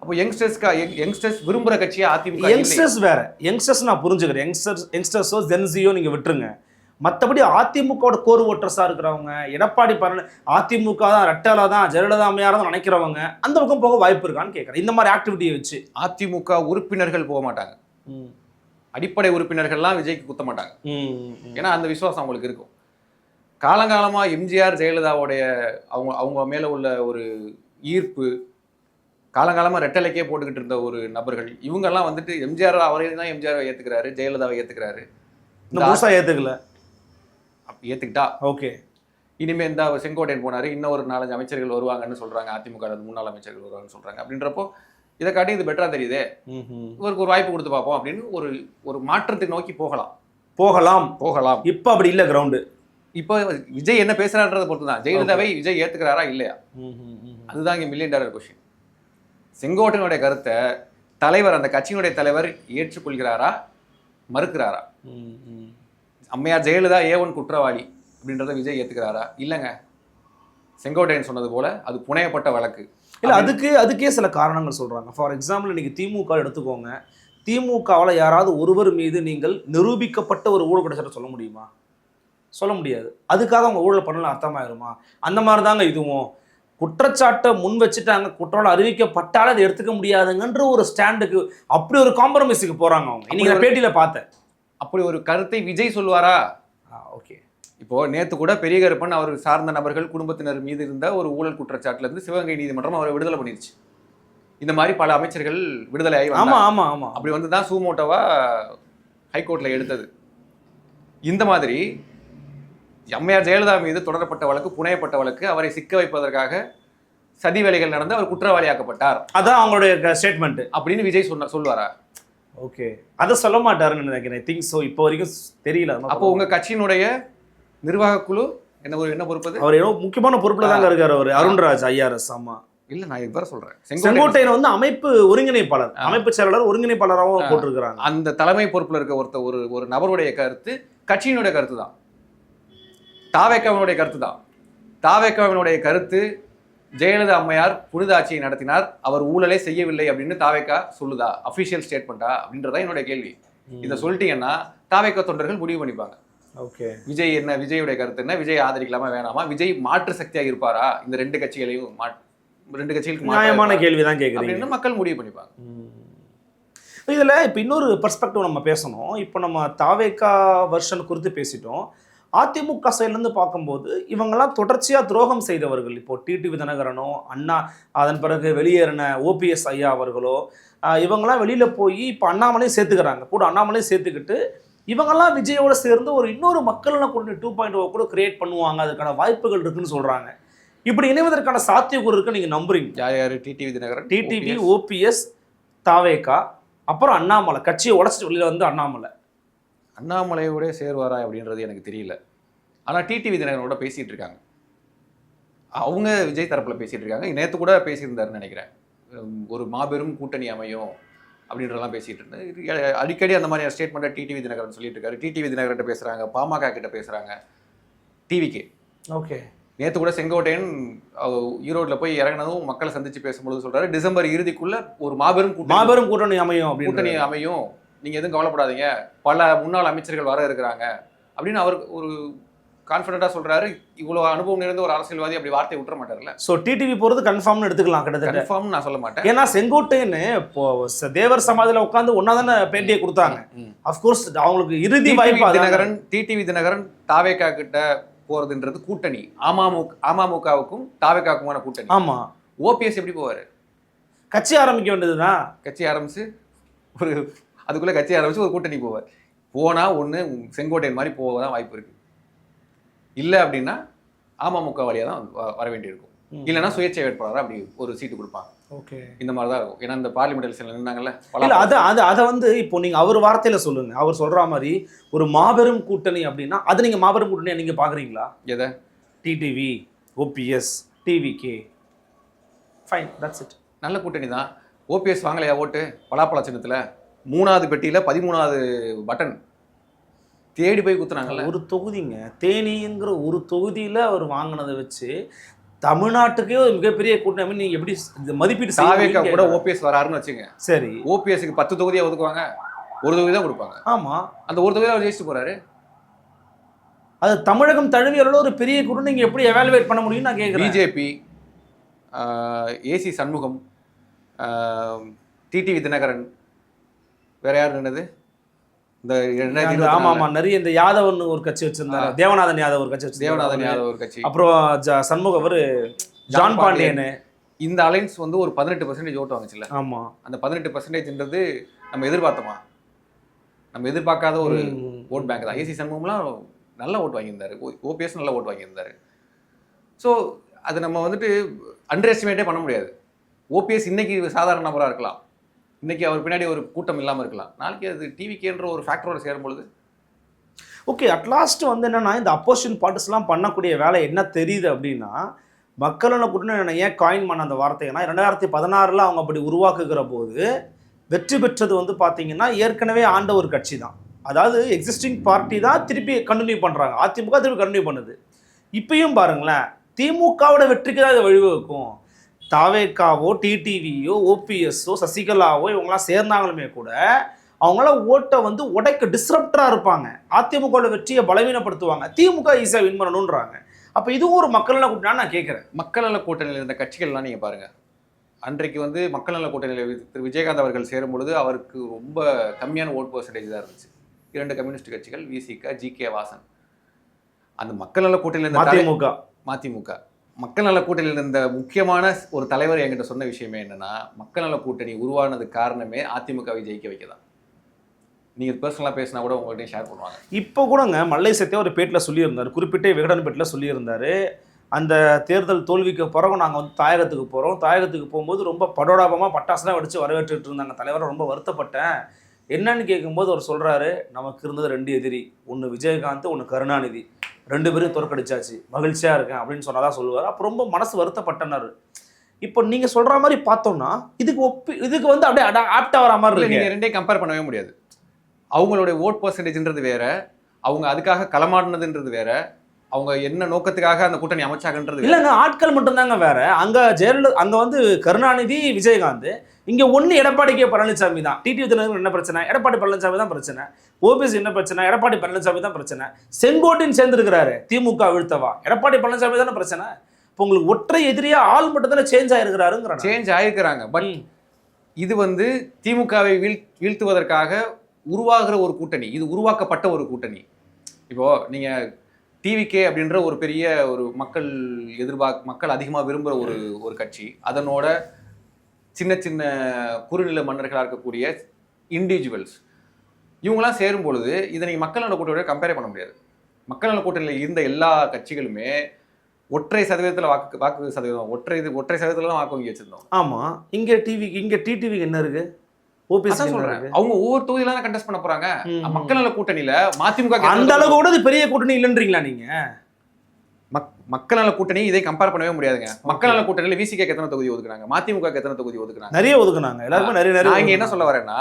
அப்போ யங்ஸ்டர்ஸ் விரும்புகிற கட்சியாக அதிமுக. யங்ஸ்டர்ஸ் வேற, யங்ஸ்டர்ஸ் நான் புரிஞ்சுக்கிறேன். யங்ஸ்டர்ஸோ ஜென்சியோ நீங்கள் விட்டுருங்க. மற்றபடி அதிமுகவோட கோர் ஓட்டர்ஸாக இருக்கிறவங்க, எடப்பாடி அதிமுக தான் ரெட்டலா தான் ஜெயலலிதா அம்மையார் தான் நினைக்கிறவங்க அந்த பக்கம் போக வாய்ப்பு இருக்கான்னு கேட்குறேன். இந்த மாதிரி ஆக்டிவிட்டியை வச்சு அதிமுக உறுப்பினர்கள் போக மாட்டாங்க. அடிப்படை உறுப்பினர்கள்லாம் விஜய்க்கு குத்த மாட்டாங்க. ஏன்னா அந்த விசுவாசம் அவங்களுக்கு இருக்கும். காலங்காலமாக எம்ஜிஆர் ஜெயலலிதாவுடைய அவங்க மேலே உள்ள ஒரு ஈர்ப்பு, காலங்காலமாக ரெட்டலைக்கே போட்டுக்கிட்டு இருந்த ஒரு நபர்கள் இவங்கெல்லாம் வந்துட்டு எம்ஜிஆர் அவரையும் தான் எம்ஜிஆரை ஏற்றுக்கிறாரு, ஜெயலலிதாவை ஏற்றுக்கிறாரு. இந்த முழுசாக ஏற்றுக்கல, ஏற்றுக்கிட்டா ஓகே. இனிமேல் இந்த செங்கோட்டையன் போனார், இன்னும் ஒரு 4-5 அமைச்சர்கள் வருவாங்கன்னு சொல்கிறாங்க, அதிமுக முன்னாள் அமைச்சர்கள் வருவாங்கன்னு சொல்கிறாங்க. அப்படின்றப்போ இதை காட்டி இது பெட்டராக தெரியுதே, இவருக்கு ஒரு வாய்ப்பு கொடுத்து பார்ப்போம் அப்படின்னு ஒரு மாற்றத்தை நோக்கி போகலாம். இப்போ அப்படி இல்லை கிரவுண்டு. இப்போ விஜய் என்ன பேசுறான்றதை பொறுத்து தான் ஜெயலலிதாவை விஜய் ஏற்றுக்கிறாரா இல்லையா, அதுதான் இங்கே $1 மில்லியன் கொஸ்டின். செங்கோட்டையனுடைய கருத்தை தலைவர், அந்த கட்சியினுடைய தலைவர் ஏற்றுக்கொள்கிறாரா மறுக்கிறாரா? அம்மையார் ஜெயலலிதா A1 குற்றவாளி அப்படின்றத விஜய் ஏற்றுக்கிறாரா? இல்லைங்க, செங்கோட்டையன் சொன்னது போல அது புனையப்பட்ட வழக்கு. இல்லை, அதுக்கே சில காரணங்கள் சொல்கிறாங்க. ஃபார் எக்ஸாம்பிள் இன்னைக்கு திமுக எடுத்துக்கோங்க. திமுகவில் யாராவது ஒருவர் மீது நீங்கள் நிரூபிக்கப்பட்ட ஒரு ஊழல் கிடைச்சா சொல்ல முடியுமா? சொல்ல முடியாது. அதுக்காக அவங்க ஊழல் பண்ணலாம் அர்த்தமாயிருமா? அந்த மாதிரி தாங்க இதுவும். குற்றச்சாட்டை முன் வச்சுட்டாங்க, குற்றம் அறிவிக்கப்பட்டாலும் அதை எடுத்துக்க முடியாதுங்கன்ற ஒரு ஸ்டாண்டுக்கு, அப்படி ஒரு காம்ப்ரமைஸுக்கு போகிறாங்க அவங்க. இன்னைக்கு நான் பேட்டியில் பார்த்தேன். அப்படி ஒரு கருத்தை விஜய் சொல்லுவாரா? ஓகே. இப்போ நேற்று கூட பெரிய கருப்பன் அவர் சார்ந்த நபர்கள் குடும்பத்தினர் மீது இருந்த ஒரு ஊழல் குற்றச்சாட்டுல இருந்து சிவகங்கை நீதிமன்றம் அவரை விடுதலை பண்ணிருச்சு. இந்த மாதிரி பல அமைச்சர்கள் விடுதலை ஆகி ஆமா. அப்படி வந்து தான் சூமோட்டோவா ஹைகோர்ட்ல எடுத்தது. இந்த மாதிரி அம்மையார் ஜெயலலிதா மீது தொடரப்பட்ட வழக்கு, புனையப்பட்ட வழக்கு, அவரை சிக்க வைப்பதற்காக சதி வேலைகள் நடந்து அவர் குற்றவாளியாக்கப்பட்டார், அதான் அவங்களுடைய ஸ்டேட்மெண்ட் அப்படின்னு விஜய் சொல்லுவாரா? ஓகே, அதை சொல்ல மாட்டாருன்னு நினைக்கிறேன். Think so. இப்போ வரைக்கும் தெரியல. அப்போ உங்க கட்சியினுடைய நிர்வாக குழு என்ன பொறுப்பு? அவர் ஏதோ முக்கியமான பொறுப்புல தாங்க இருக்காரு அவர், அருண்ராஜ் IRS. ஆமா, இல்ல நான் இதுவரை சொல்றேன், செங்கோட்டையன் வந்து அமைப்பு ஒருங்கிணைப்பாளர், அமைப்பு செயலாளர், ஒருங்கிணைப்பாளராகவும் போட்டிருக்கிறாங்க. அந்த தலைமை பொறுப்புல இருக்க ஒரு நபருடைய கருத்து கட்சியினுடைய கருத்து தான், தாவேக்காவினுடைய கருத்து தான். தாவேக்காவினுடைய கருத்து ஜெயலலிதா அம்மையார் புனித ஆட்சியை நடத்தினார், அவர் ஊழலே செய்யவில்லை அப்படின்னு தாவேக்கா சொல்லுதா? அஃபிஷியல் ஸ்டேட்மெண்டா அப்படின்றதா என்னுடைய கேள்வி. இதை சொல்லிட்டீங்கன்னா தாவேக்கா தொண்டர்கள் முடிவு பண்ணிப்பாங்க. ஓகே, விஜயுடைய கருத்து என்ன, விஜய் ஆதரிக்கலாமா வேணாமா, விஜய் மாற்று சக்தியாக இருப்பாரா, இந்த ரெண்டு கட்சிகளுக்கு நியாயமான கேள்விதான் கேட்குறீங்க, மக்கள் முடிவு பண்ணிப்பாங்க. இதுல இப்போ இன்னொரு பெர்ஸ்பெக்டிவ் நம்ம பேசணும். இப்போ நம்ம தாவேக்கா வெர்ஷன் குறித்து பேசிட்டோம். அதிமுக சைட்லேருந்து பார்க்கும்போது இவங்கெல்லாம் தொடர்ச்சியாக துரோகம் செய்தவர்கள். இப்போது டிடிவி தினகரனோ, அண்ணா, அதன் பிறகு வெளியேறின OPS ஐயா அவர்களோ, இவங்கெல்லாம் வெளியில் போய் இப்போ அண்ணாமலையும் சேர்த்துக்கிறாங்க, கூட அண்ணாமலையும் சேர்த்துக்கிட்டு இவங்கெல்லாம் விஜயோட சேர்ந்து ஒரு இன்னொரு மக்கள் கூட்டணி 2.0 கூட கிரியேட் பண்ணுவாங்க, அதுக்கான வாய்ப்புகள் இருக்குன்னு சொல்கிறாங்க. இப்படி இணைவதற்கான சாத்தியக்கூறு இருக்குன்னு நீங்கள் நம்புறீங்க? யார்? டிடிவி தினகரன், டிடிவி, OPS, தாவேக்கா, அப்புறம் அண்ணாமலை, கட்சியை உடச்சிட்டு வெளியில் வந்து அண்ணாமலையோட சேருவாரா அப்படின்றது எனக்கு தெரியல. ஆனால் டிடிவி தினகரனோட பேசிகிட்டு இருக்காங்க, அவங்க விஜய் தரப்பில் பேசிகிட்டு இருக்காங்க. நேற்று கூட பேசியிருந்தாருன்னு நினைக்கிறேன், ஒரு மாபெரும் கூட்டணி அமையும் அப்படின்றலாம் பேசிகிட்டு இருந்தேன். அடிக்கடி அந்த மாதிரி ஸ்டேட்மெண்ட்டை டிடிவி தினகரன் சொல்லிட்டு இருக்காரு. டிடிவி தினகரன்கிட்ட பேசுகிறாங்க, பாமக கிட்ட பேசுகிறாங்க, டிவிக்கு. ஓகே, நேற்று கூட செங்கோட்டையன் ஈரோட்டில் போய் இறங்கினதும் மக்களை சந்தித்து பேசும்பொழுது சொல்கிறாரு, டிசம்பர் இறுதிக்குள்ள ஒரு மாபெரும் கூட்டணி அமையும், நீங்கள் எதுவும் கவலைப்படாதீங்க, பல முன்னாள் அமைச்சர்கள் வர இருக்கிறாங்க அப்படின்னு அவர் ஒரு கான்ஃபிடென்ட்டாக சொல்கிறாரு. இவ்வளோ அனுபவம் நிறைந்த ஒரு அரசியல்வாதி அப்படி வார்த்தை விட்டுற மாட்டார்ல. ஸோ டிடிவி போகிறது கன்ஃபார்ம்னு எடுத்துக்கலாம். கிட்டத்தட்ட கன்ஃபார்ம் நான் சொல்ல மாட்டேன். ஏன்னா செங்கோட்டையன்னு இப்போ தேவர் சமாதியில் உட்காந்து ஒன்றா தானே பேட்டியை கொடுத்தாங்க. அஃப்கோர்ஸ் அவங்களுக்கு இறுதி வாய்ப்பு டிடிவி தினகரன் தாவேக்கா கிட்ட போகிறதுன்றது கூட்டணி, அமமுகவுக்கும் தாவேக்காவுக்குமான கூட்டணி. ஆமாம், OPS எப்படி போவார்? கட்சி ஆரம்பிக்க வேண்டியதுதான். கட்சி ஆரம்பித்து அதுக்குள்ளே கட்சி ஆரம்பித்து ஒரு கூட்டணி போவார். போனால் ஒன்று செங்கோட்டையன் மாதிரி போக தான் வாய்ப்பு இருக்குது, இல்லை அப்படின்னா அமமுக வழியாக தான் வர வேண்டியிருக்கும், இல்லைன்னா சுயேட்சை வேட்பாளராக அப்படி ஒரு சீட்டு கொடுப்பாங்க. ஓகே. இந்த மாதிரி தான் இருக்கும். ஏன்னா இந்த பார்லிமெண்ட் எலெக்ஷன்ல நின்னாங்கல்ல, இல்ல அதை வந்து இப்போ நீங்க அவர் வார்த்தையில சொல்லுங்க. அவர் சொல்ற மாதிரி ஒரு மாபெரும் கூட்டணி அப்படின்னா அது நீங்க மாபெரும் கூட்டணியா நீங்க பாக்குறீங்களா? எதை? TTV, OPS, TVK, fine, that's it. நல்ல கூட்டணி தான். ஓபிஎஸ் வாங்கலையா ஓட்டு? பலாப்பழ சின்னத்துல 3வது பெட்டியில 13வது பட்டன் தேடி போய் குத்துனாங்கல்ல. ஒரு தொகுதிங்க, தேனிங்கிற ஒரு தொகுதியில அவர் வாங்கினதை வச்சு தமிழ்நாட்டுக்கே ஒரு மிகப்பெரிய கூட்டணி. நீங்க எப்படி மதிப்பீடு சாவேக்கா கூட ஓபிஎஸ் வராருன்னு வச்சுங்க, சரி, ஓபிஎஸ்க்கு 10 தொகுதியா ஒதுக்குவாங்க, ஒரு தொகுதி தான் கொடுப்பாங்க. ஆமா, அந்த ஒரு தொகுதியில் அவர் ஜெயிச்சுட்டு போறாரு. அது தமிழகம் தழுவியளவு ஒரு பெரிய கூட்டணி நீங்க எப்படி எவாலுவேட் பண்ண முடியும் நான் கேட்குறேன். BJP, AC Shanmugam, TTV Dhinakaran, வேற யார் நின்னது? இந்த ஆமா நிறைய இந்த யாதவ் ஒரு கட்சி வச்சிருந்தாரு, தேவநாதன் யாதவ் ஒரு கட்சி வச்சிருந்தாரு, தேவநாதன் யாதவ் ஒரு கட்சி, அப்புறம் சண்முகம் அவர் ஜான் பாண்டியன். இந்த அலைன்ஸ் வந்து ஒரு 18% ஓட்டு வாங்குச்சுல்ல. ஆமா, அந்த 18%ன்றது நம்ம எதிர்பார்த்தோமா? நம்ம எதிர்பார்க்காத ஒரு ஓட் பேங்க் தான். ஏசி சண்முகம்லாம் நல்ல ஓட்டு வாங்கியிருந்தாரு, ஓபிஎஸ் நல்ல ஓட்டு வாங்கியிருந்தாரு. ஸோ அது நம்ம வந்துட்டு அண்டர் எஸ்டிமேட்டே பண்ண முடியாது. ஓபிஎஸ் இன்னைக்கு சாதாரண நபராக இருக்கலாம், இன்னைக்கு அவர் பின்னாடி ஒரு கூட்டம் இல்லாமல் இருக்கலாம், நாளைக்கு அது டிவிக்கேன்ற ஒரு ஃபேக்டரோட சேரும் பொழுது ஓகே. அட்லாஸ்ட் வந்து என்னன்னா இந்த அப்போசிஷன் பார்ட்டிஸ்லாம் பண்ணக்கூடிய வேலை என்ன தெரியுது அப்படின்னா, மக்களோட கூட்டணி ஏன் காயின் பண்ண அந்த வார்த்தைன்னா 2016 அவங்க அப்படி உருவாக்குகிற போது வெற்றி பெற்றது வந்து பார்த்தீங்கன்னா ஏற்கனவே ஆண்ட ஒரு கட்சி தான். அதாவது எக்ஸிஸ்டிங் பார்ட்டி தான் திருப்பி கண்டினியூ பண்ணுறாங்க, அதிமுக திருப்பி கண்டினியூ பண்ணுது. இப்பயும் பாருங்களேன், திமுகவோட வெற்றிக்கு தான் இது வழிவகுக்கும். தாவேக்காவோ, டிடிவியோ, ஓபிஎஸ்ஸோ, சசிகலாவோ இவங்களாம் சேர்ந்தாங்களுமே கூட அவங்களாம் ஓட்டை வந்து உடைக்க டிஸ்ரப்டராக இருப்பாங்க, அதிமுகவோட வெற்றியை பலவீனப்படுத்துவாங்க, திமுக ஈஸியாக வின் பண்ணணுன்றாங்க. அப்போ இதுவும் ஒரு மக்கள் நல கூட்டணி நான் கேட்குறேன். மக்கள் நல கூட்டணியில் இருந்த கட்சிகள்லாம் நீங்கள் பாருங்கள், அன்றைக்கு வந்து மக்கள் நல கூட்டணியில் திரு விஜயகாந்த் அவர்கள் சேரும் பொழுது அவருக்கு ரொம்ப கம்மியான ஓட் பர்சன்டேஜ் தான் இருந்துச்சு. 2 கம்யூனிஸ்ட் கட்சிகள், விசிக, ஜிகே வாசன். அந்த மக்கள் நல கூட்டணியில் இருந்த மதிமுக மக்கள் நல கூட்டணியில் இருந்த முக்கியமான ஒரு தலைவர் என்கிட்ட சொன்ன விஷயமே என்னன்னா, மக்கள் நல கூட்டணி உருவானது காரணமே அதிமுகவை ஜெயிக்க வைக்கதான். நீங்க பர்சனலாக பேசினா கூட உங்கள்கிட்ட ஷேர் பண்ணுவாங்க. இப்போ கூடங்க மல்லை சத்தியா ஒரு பேட்டில் சொல்லியிருந்தார், குறிப்பிட்ட விகடன் பேட்டில் சொல்லியிருந்தாரு, அந்த தேர்தல் தோல்விக்கு பிறகு நாங்கள் வந்து தாயகத்துக்கு போகிறோம், தாயகத்துக்கு போகும்போது ரொம்ப படோடாபமாக பட்டாசுலாம் வெடிச்சு வரவேற்றுட்டு இருந்தாங்க தலைவரை, ரொம்ப வருத்தப்பட்டேன். என்னன்னு கேட்கும்போது அவர் சொல்கிறாரு, நமக்கு இருந்தது 2 எதிரி, ஒன்று விஜயகாந்த், ஒன்று கருணாநிதி, 2 பேரும் தோற்கடிச்சாச்சு, மகிழ்ச்சியாக இருக்கேன் அப்படின்னு சொன்னதான் சொல்லுவார். அப்போ ரொம்ப மனசு வருத்தப்பட்டனார். இப்போ நீங்கள் சொல்கிற மாதிரி பார்த்தோம்னா இதுக்கு வந்து அப்படியே ஆப்டாக வர மாதிரி இல்லை. நீங்கள் ரெண்டையும் கம்பேர் பண்ணவே முடியாது. அவங்களுடைய ஓட் பர்சன்டேஜ்ன்றது வேற, அவங்க அதுக்காக களமாடினதுன்றது வேற, அவங்க என்ன நோக்கத்துக்காக அந்த கூட்டணி அமைச்சாங்கன்றது இல்லைங்க. ஆட்கள் மட்டும்தாங்க வேற. அங்கே ஜெயலலிதா, அங்கே வந்து கருணாநிதி, விஜயகாந்த், இங்கே ஒன்று எடப்பாடி கே பழனிசாமி தான். டிடிவி தினகரன் என்ன பிரச்சனை? எடப்பாடி பழனிசாமி தான் பிரச்சனை. ஓபிஎஸ் என்ன பிரச்சனை? எடப்பாடி பழனிசாமி தான் பிரச்சனை. செங்கோட்டையன் சேர்ந்துருக்கிறாரு, திமுக வீழ்த்தவா, எடப்பாடி பழனிசாமி தானே பிரச்சனை. இப்போ உங்களுக்கு ஒற்றை எதிரியா ஆள் மட்டும் தானே சேஞ்ச் ஆயிருக்கிறாருங்கிற சேஞ்ச் ஆயிருக்கிறாங்க. பட் இது வந்து திமுகவை வீழ்த்துவதற்காக உருவாகிற ஒரு கூட்டணி, இது உருவாக்கப்பட்ட ஒரு கூட்டணி. இப்போ நீங்க டிவிகே அப்படின்ற ஒரு பெரிய ஒரு மக்கள் அதிகமாக விரும்புகிற ஒரு கட்சி, அதனோட சின்ன சின்ன குறுநில மன்னர்களாக இருக்கக்கூடிய இண்டிவிஜுவல்ஸ், இவங்களாம் சேரும் பொழுது இதை நீங்கள் மக்கள் நல கூட்டணியோட கம்பேர் பண்ண முடியாது. மக்கள் நல கூட்டணியில் இருந்த எல்லா கட்சிகளுமே ஒற்றை சதவீதத்தில் வாக்கு சதவீதம் ஒற்றை சதவீதத்தில் தான் வாக்கு வங்கி வச்சிருந்தோம். ஆமாம். இங்கே டிவிக்கு என்ன இருக்கு? ஓபிஎஸ் சொல்றாங்க, அவங்க ஒவ்வொரு தொகுதியில தான் கண்டெஸ்ட் பண்ண போறாங்க. மக்கள் நல கூட்டணியில மதிமுக அந்த அளவு கூட இது பெரிய கூட்டணி இல்லைன்றீங்களா நீங்க? மக்கள் நல கூட்டணி இதை கம்பேர் பண்ணவே முடியாதுங்க. மக்கள் நல கூட்டணியில விசிக எத்தனை தொகுதி ஒதுக்குறாங்க, மதிமுக எத்தனை தொகுதி ஒதுக்குறாங்க? நிறைய ஒதுக்குனாங்க, எல்லாருமே நிறைய. நான் என்ன சொல்ல வரேன்னா,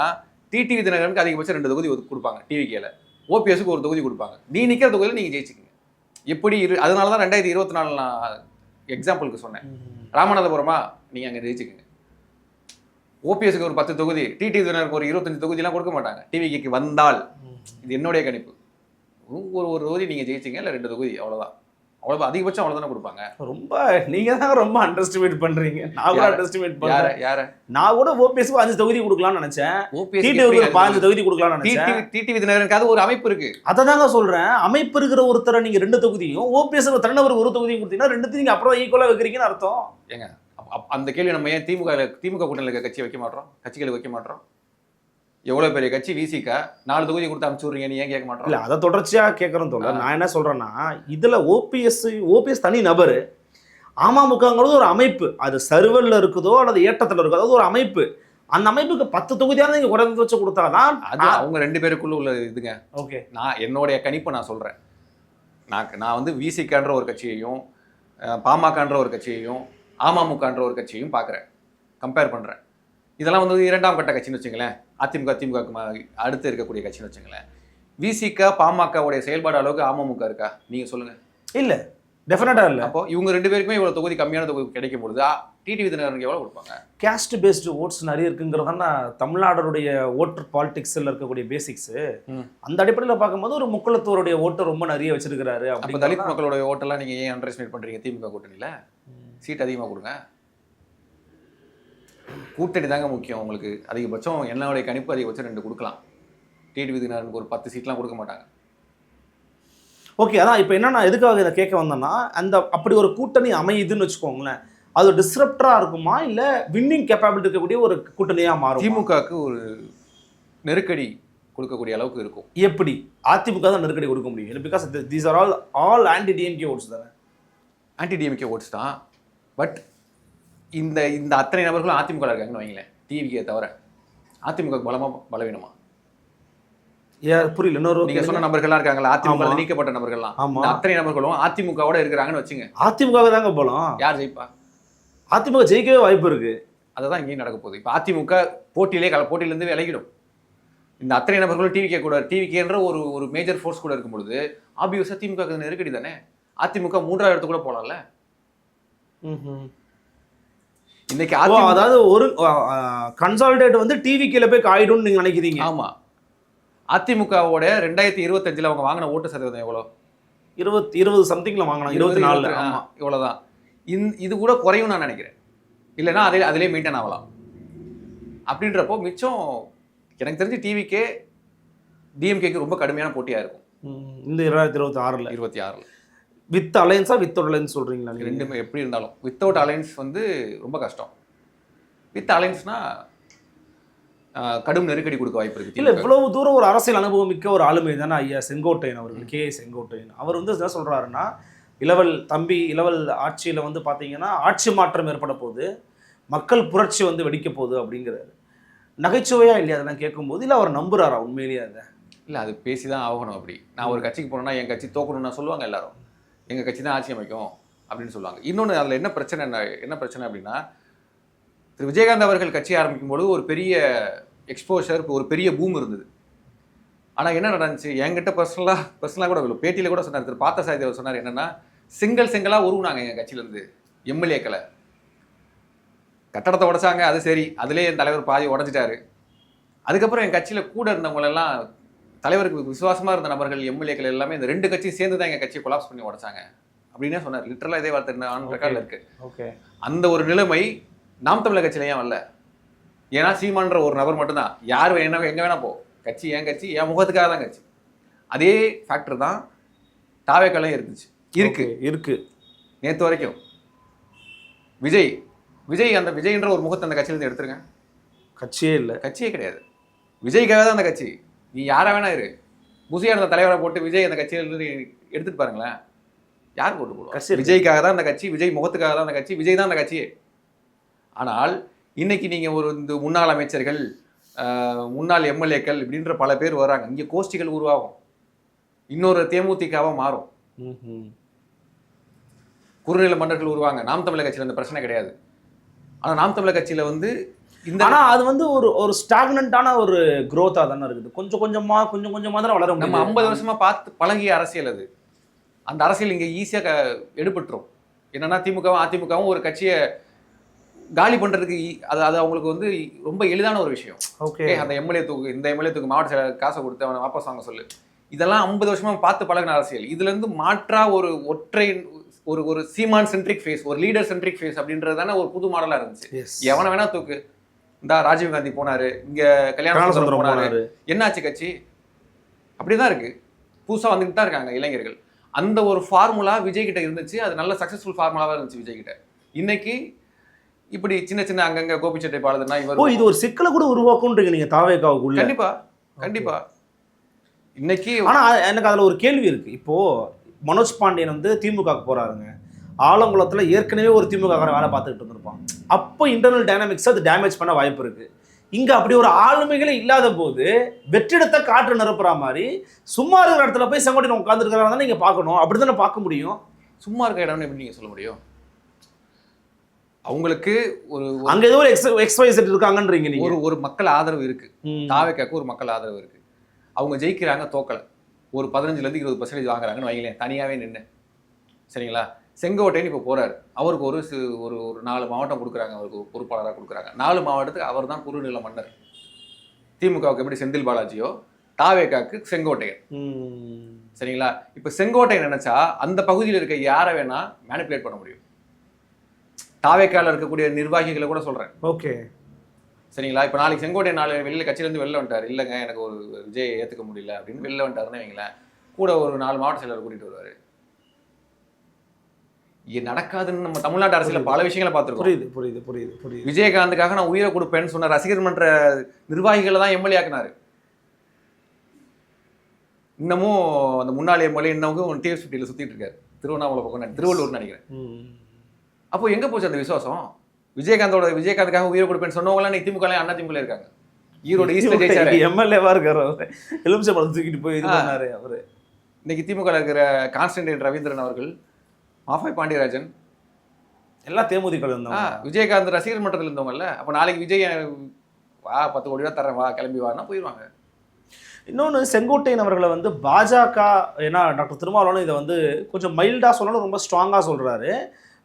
டிடிவி தினகரனுக்கு அதிகபட்சம் 2 தொகுதி கொடுப்பாங்க, டிவிகேல ஓபிஎஸ்க்கு 1 தொகுதி கொடுப்பாங்க. நீ நிக்கிற தொகுதியில நீங்க ஜெயிச்சுக்கீங்க. எப்படி அதனாலதான் 2024 நான் எக்ஸாம்பிளுக்கு சொன்னேன். ராமநாதபுரமா நீங்க அங்க ஜெயிச்சுக்கீங்க. ஓபிஎஸ்க்கு ஒரு 10 தொகுதி, டிடிவி தினகருக்கு ஒரு 25 தொகுதியெல்லாம் கொடுக்க மாட்டாங்க. டிவிக்கு வந்தால் இது என்னுடைய கணிப்பு, ஒரு தொகுதி நீங்க ஜெயிச்சிங்க, இல்லை 2 தொகுதி, அவ்வளவுதான். அவ்வளவு அதிகபட்சம் அவ்வளவுதானே கொடுப்பாங்க. ரொம்ப நீங்க தான் ரொம்ப அண்டர்ஸ்டிமேட் பண்றீங்க. நான் கூட அண்டர்ஸ்டிமேட் பண்றேன். யார நான் கூட ஓபிஎஸ்க்கு 5 தொகுதி கொடுக்கலாம்னு நினைச்சேன், டிடிவிக்கு 15 தொகுதி கொடுக்கலாம்னு நினைச்சேன். டிடிவி தினகரனுக்கு ஒரு அமைப்பு இருக்கு, அதை தாங்க சொல்றேன். அமைப்பு இருக்கிற ஒருத்தரை நீங்க 2 தொகுதியும், ஓபிஎஸ் தனிநபர் 1 தொகுதியும் கொடுத்தீங்கன்னா 2த்தையும் நீங்க அப்புறம் ஈக்குவலா வைக்கிறீங்கன்னு அர்த்தம். ஏங்க அந்த கேள்வி நம்ம ஏன் திமுக கூட்டணியில் இருக்க கட்சியை வைக்க மாட்டோம், கட்சிகளை வைக்க மாட்டோம்? எவ்வளவு பெரிய கட்சி விசிக 4 தொகுதி கொடுத்து அனுப்பிச்சுடுறீங்க, நீ ஏன் கேட்க மாட்டோம்? இல்ல, அதை தொடர்ச்சியா கேட்கறோம் தோழர். நான் என்ன சொல்றேன்னா, இதுல ஓபிஎஸ் தனி நபரு, அமமுகங்கிறது ஒரு அமைப்பு, அது சர்வல்ல இருக்குதோ அல்லது ஏற்றத்தில் இருக்குதோ, அது ஒரு அமைப்பு. அந்த அமைப்புக்கு 10 தொகுதியாவது நீங்க குறைந்து வச்சு கொடுத்தாதான் அது அவங்க 2 பேருக்குள்ள உள்ள இதுங்க. ஓகே, நான் என்னுடைய கணிப்பை நான் சொல்றேன். நான் வந்து விசிகன்ற ஒரு கட்சியையும் பாமகன்ற ஒரு கட்சியையும் அமமுகன்ற ஒரு கட்சியையும் பார்க்குறேன், கம்பேர் பண்ணுறேன். இதெல்லாம் வந்து 2ஆம் கட்ட கட்சின்னு வச்சுங்களேன். அதிமுக திமுக அடுத்து இருக்கக்கூடிய கட்சின்னு வச்சுங்களேன். விசிக பாமகவுடைய செயல்பாடு அளவுக்கு அமமுக இருக்கா நீங்கள் சொல்லுங்கள்? இல்லை, டெஃபினட்டாக இல்லை. அப்போ இவங்க 2 பேருக்குமே இவ்வளோ தொகுதி கம்மியான தொகுதி கிடைக்கும் பொழுது டிடிவி தினகரனுக்கு எவ்வளோ கொடுப்பாங்க? கேஸ்ட் பேஸ்டு ஓட்ஸ் நிறைய இருக்குங்கிறதான தமிழ்நாடுடைய ஓட்டர் பாலிடிக்ஸில் இருக்கக்கூடிய பேசிக்ஸு. அந்த அடிப்படையில் பார்க்கும்போது ஒரு முக்குளத்தூருடைய ஓட்டர் ரொம்ப நிறைய வச்சிருக்கிறாரு. அப்போ தலித் மக்களுடைய ஓட்டெல்லாம் நீங்கள் ஏன் அண்டர் எஸ்டிமேட் பண்ணுறீங்க? திமுக கூட்டணியில் சீட் அதிகமாக கொடுங்க. கூட்டணி தாங்க முக்கியம் உங்களுக்கு. அதிகபட்சம் என்னுடைய கணிப்பு அதிகபட்சம் 2 கொடுக்கலாம். டிடிவி தினகரனுக்கு ஒரு 10 சீட்லாம் கொடுக்க மாட்டாங்க. ஓகே, அதான் இப்போ என்னன்னா எதுக்காக இதை கேட்க வந்தோன்னா, அந்த அப்படி ஒரு கூட்டணி அமையுதுன்னு வச்சுக்கோங்களேன், அது டிஸ்ரப்டராக இருக்குமா இல்லை வின்னிங் கேப்பபிலிட்டி இருக்கக்கூடிய ஒரு கூட்டணியாக மாறும்? திமுகவுக்கு ஒரு நெருக்கடி கொடுக்கக்கூடிய அளவுக்கு இருக்கும். எப்படி அதிமுக தான் நெருக்கடி கொடுக்க முடியும்? Because these are all anti DMK votes தானே. ஆன்டி டிஎம்கே ஓட்ஸ் தான். பட் இந்த இந்த அத்தனை நபர்களும் அதிமுக இருக்காங்கன்னு வைங்களேன், டிவிக்கே தவிர. அதிமுக பலமாக பலவீனமா? புரியல. இன்னொரு நீங்க சொன்ன நபர்கள்லாம் இருக்காங்களா, அதிமுக நீக்கப்பட்ட நபர்கள்லாம், அத்தனை நபர்களும் அதிமுகவோட இருக்கிறாங்கன்னு வச்சுங்க. அதிமுக தாங்க போலாம். யார் ஜெயிப்பா? அதிமுக ஜெயிக்கவே வாய்ப்பு இருக்கு. அதுதான் இங்கேயும் நடக்க போகுது. இப்போ அதிமுக போட்டியிலேருந்து விலகிடும். இந்த அத்தனை நபர்களும் டிவிக்கே கூட, டிவிக்கேன்ற ஒரு மேஜர் ஃபோர்ஸ் கூட இருக்கும் பொழுது ஆப்வியஸா திமுக நெருக்கடி தானே. அதிமுக 3ஆவது இடத்துக்கு கூட போலாம்ல. இன்னைக்கு அதாவது ஒரு கன்சாலிடேட் வந்து டிவிக்கேல போய் காயிடும்னு நீங்க நினைக்கிறீங்க? ஆமா. அதிமுகவோட 2025 அவங்க வாங்கின ஓட்டு சதவீதம் எவ்வளோ? 20 சம்திங்ல வாங்கினாங்க. 24. ஆமா, இவ்வளவுதான். இது கூட குறையும் நான் நினைக்கிறேன். இல்லைன்னா அதிலே மெயின்டைன் ஆகலாம். அப்படின்றப்போ மிச்சம் எனக்கு தெரிஞ்சு டிவிக்கே டிஎம்கேக்கு ரொம்ப கடுமையான போட்டியா இருக்கும் இந்த 2026 வித் அலையன்ஸா வித்தவுட் அலையன்ஸ் சொல்றீங்களா? ரெண்டுமே எப்படி இருந்தாலும் வித்தவுட் அலையன்ஸ் வந்து ரொம்ப கஷ்டம். வித் அலையன்ஸ்னா கடும் நெருக்கடி கொடுக்க வாய்ப்பு இருக்கு. இல்லை, இவ்வளவு தூரம் ஒரு அரசியல் அனுபவம் மிக்க ஒரு ஆளுமை தானே ஐயா செங்கோட்டையன் அவர்கள், செங்கோட்டையன். அவர் வந்து என்ன சொல்றாருன்னா, இளவல் ஆட்சியில் வந்து பார்த்தீங்கன்னா ஆட்சி மாற்றம் ஏற்பட போகுது, மக்கள் புரட்சி வந்து வெடிக்க போகுது அப்படிங்கிறாரு. நகைச்சுவையா இல்லையா அதெல்லாம் கேட்கும்போது? இல்லை அவர் நம்புறாரா உண்மையிலேயே அதை? இல்லை, அது பேசி தான் ஆகணும். அப்படி நான் ஒரு கட்சிக்கு போனேன்னா என் கட்சி தோக்கணும்னா சொல்லுவாங்க எல்லாரும், எங்கள் கட்சி தான் ஆட்சி அமைக்கும் அப்படின்னு சொல்லுவாங்க. இன்னொன்று அதில் என்ன பிரச்சனை அப்படின்னா, திரு விஜயகாந்த் அவர்கள் கட்சி ஆரம்பிக்கும் போது ஒரு பெரிய எக்ஸ்போஷர், ஒரு பெரிய பூம் இருந்தது. ஆனால் என்ன நடந்துச்சு, என்கிட்ட பர்சனலாக கூட பேட்டியில் கூட சொன்னார், திரு பார்த்தசாரதி அவர் சொன்னார் என்னன்னா, செங்கலாக உருவுனாங்க எங்கள் கட்சியிலேருந்து எம்எல்ஏக்களை. கட்டடத்தை உடைச்சாங்க, அது சரி, அதிலே என் தலைவர் பாதி உடஞ்சிட்டாரு. அதுக்கப்புறம் என் கட்சியில் கூட இருந்தவங்களெல்லாம், தலைவருக்கு விசுவாசமாக இருந்த நபர்கள் எம்எல்ஏக்கள் எல்லாமே இந்த 2 கட்சியும் சேர்ந்து தான் எங்கள் கட்சியை கொலாப்ஸ் பண்ணி உடைச்சாங்க அப்படின்னே சொன்னார். லிட்டரலாக இதே வார்த்தை ஆன் ரெக்கார்டில் இருக்கு. ஓகே, அந்த ஒரு நிலைமை நாம் தமிழர் கட்சியில ஏன் வரல? ஏன்னா சீமான்ற ஒரு நபர் மட்டும்தான், யார் என்ன எங்கே வேணா போ, கட்சி என் முகத்துக்காக தான் கட்சி. அதே ஃபேக்டர் தான் தாவேக்கெல்லாம் இருக்கு. நேற்று வரைக்கும் விஜய்ன்ற ஒரு முகத்தை அந்த கட்சியிலேருந்து எடுத்துருங்க, கட்சியே கிடையாது. விஜய்க்காக தான் அந்த கட்சி. நீ யாரை வேணா இரு, புசியா இருந்த தலைவரை போட்டு விஜய் அந்த கட்சியிலிருந்து எடுத்துட்டு பாருங்களேன், யார் போட்டு போடுவோம்? விஜய்க்காக தான் அந்த கட்சி, விஜய் முகத்துக்காக தான் அந்த கட்சி, விஜய் தான் அந்த கட்சியே. ஆனால் இன்னைக்கு நீங்கள் இந்த முன்னாள் அமைச்சர்கள், முன்னாள் எம்எல்ஏக்கள் இப்படின்ற பல பேர் வராங்க, இங்கே கோஷ்டிகள் உருவாகும், இன்னொரு தேமுதிகவாக மாறும், குறுநில மன்னர்கள் உருவாங்க. நாம் தமிழர் கட்சியில் அந்த பிரச்சனை கிடையாது. ஆனால் நாம் தமிழர் கட்சியில் வந்து ஆனால் அது வந்து ஒரு ஸ்டாக்னண்டான ஒரு growth-ஆ தானே இருக்குது. கொஞ்சம் கொஞ்சமாக தான் வளர முடியும். நம்ம 50 வருஷமா பார்த்து பழகிய அரசியல் அது. அந்த அரசியல் இங்கே ஈஸியாக எடுபட்டுரும். என்னன்னா திமுகவும் அதிமுகவும் ஒரு கட்சியை காலி பண்ணுறதுக்கு அது அவங்களுக்கு வந்து ரொம்ப எளிதான ஒரு விஷயம். ஓகே, அந்த எம்எல்ஏ தூக்கு மாவட்ட செயலர் காசை கொடுத்து அவனை வாபஸ் வாங்க சொல்லு. இதெல்லாம் 50 வருஷமா பார்த்து பழகின அரசியல். இதுலேருந்து மாற்றா ஒரு சீமான் சென்ட்ரிக் ஃபேஸ், ஒரு லீடர் சென்ட்ரிக் ஃபேஸ் அப்படின்றது தானே ஒரு புது மாடலாக இருந்துச்சு. எவனை வேணா தூக்கு, இந்த ராஜீவ் காந்தி போனாரு, இங்க கல்யாணசுந்தரம் போனாரு, என்னாச்சு கட்சி? அப்படிதான் இருக்கு. புதுசா வந்துட்டு தான் இருக்காங்க இளைஞர்கள். அந்த ஒரு ஃபார்முலா விஜய் கிட்ட இருந்துச்சு, அது நல்ல சக்சஸ்ஃபுல் ஃபார்முலாவா இருந்துச்சு விஜய் கிட்ட. இன்னைக்கு இப்படி சின்ன அங்கங்க கோபிச்செட்டி பாடுதுன்னா இது ஒரு சிக்கலை கூட உருவாக்கும்ன்றீங்க நீங்க தாவேகாவுக்குள்ள? கண்டிப்பா. இன்னைக்கு ஆனா எனக்கு அதுல ஒரு கேள்வி இருக்கு. இப்போ மனோஜ் பாண்டியன் வந்து திமுகவுக்கு போறாருங்க, ஆலங்குளத்தில் ஏற்கனவே ஒரு திமுக வேலை பார்த்துக்கிட்டு இருந்திருப்பான். அப்போ இன்டர்னல் டைனாமிக்ஸ் அது டேமேஜ் பண்ண வாய்ப்பு இருக்கு. இங்க அப்படி ஒரு ஆளுமைகளே இல்லாத போது வெற்றிடத்தை காற்று நிரப்புற மாதிரி சும்மா இருக்கிற இடத்துல போய் செங்கோட்டையன் உட்காந்துருக்கிறாங்க தானே நீங்க பார்க்கணும். அப்படித்தானே பார்க்க முடியும். சும்மா இருக்க இடம்னு எப்படி நீங்க சொல்ல முடியும்? அவங்களுக்கு ஒரு அங்க ஏதோ ஒரு எக்ஸ்வைசெட் இருக்காங்கன்றீங்க நீங்க. ஒரு மக்கள் ஆதரவு இருக்கு. தாவேக்காக்கு ஒரு மக்கள் ஆதரவு இருக்கு. அவங்க ஜெயிக்கிறாங்க, தோக்கலை, ஒரு 15% 20% வாங்குறாங்கன்னு வைங்களேன், தனியாவே நின்று. சரிங்களா? செங்கோட்டையன் இப்போ போறாரு, அவருக்கு ஒரு ஒரு 4 மாவட்டம் கொடுக்குறாங்க, அவருக்கு பொறுப்பாளராக கொடுக்குறாங்க. 4 மாவட்டத்துக்கு அவர் தான் குறுநில மன்னர். திமுகவுக்கு எப்படி செந்தில் பாலாஜியோ, தாவேக்காக்கு செங்கோட்டையன். சரிங்களா? இப்போ செங்கோட்டையன் நினைச்சா அந்த பகுதியில் இருக்க யாரை வேணா மேனிபுலேட் பண்ண முடியும். தாவேக்கால இருக்கக்கூடிய நிர்வாகிகளை கூட சொல்றேன். ஓகே, சரிங்களா? இப்போ நாளைக்கு செங்கோட்டையன் வெளியில கட்சியிலேருந்து வெளில வந்துட்டார், இல்லைங்க எனக்கு ஒரு விஜய் ஏற்றுக்க முடியல அப்படின்னு வெளில வந்துட்டாருன்னு வைங்களேன், கூட ஒரு 4 மாவட்ட செயலர் கூட்டிட்டு வருவார். நடக்காதுன்னு நம்ம தமிழ்நாட்டு அரசியல பல விஷயங்களை பார்த்துருக்கோம். புரியுது புரியுது புரியுது புரியுது. விஜயகாந்துக்காக நான் உயிரை கொடுப்பேன்னு சொன்ன ரசிகர் மன்ற நிர்வாகிகளை தான் எம்எல்ஏ ஆக்குனாரு. இன்னமும் அந்த முன்னாள் எம்எல்ஏ இன்னமும் டிஎஸ்பிடியில் சுத்திட்டு இருக்காரு, திருவண்ணாமலை பக்கம், திருவள்ளூர் நினைக்கிறேன். அப்போ எங்க போச்சு அந்த விசுவாசம்? விஜயகாந்துக்காக உயிரை கொடுப்பேன்னு சொன்னவங்களாம் இன்னைக்கு திமுக அண்ணா திமுக இருக்காங்க. ஈரோடு ஈஸ்ட்ல ஜெயிச்சாரு, எம்எல்ஏவா இருக்காரு, எலுமிச்சை பழம் தூக்கிட்டு போய் இது பண்ணாரு அவரு. இன்னைக்கு திமுக இருக்கிற கான்ஸ்டன்டைன் ரவீந்திரன் அவர்கள், மாஃபாய் பாண்டியராஜன் எல்லாம் தேமுதிக இருந்தவங்க, விஜயகாந்த் ரசிகர் மன்றத்தில் இருந்தவங்கல்ல. அப்போ நாளைக்கு விஜய் வா 10 கோடி ரூபா தரேன், வா கிளம்பி வான்னா போயிடுவாங்க. இன்னொன்று, செங்கோட்டையன் அவர்களை வந்து பாஜக, ஏன்னா டாக்டர் திருமாவளவன் இதை வந்து கொஞ்சம் மைல்டாக சொல்லணும், ரொம்ப ஸ்ட்ராங்காக சொல்கிறாரு.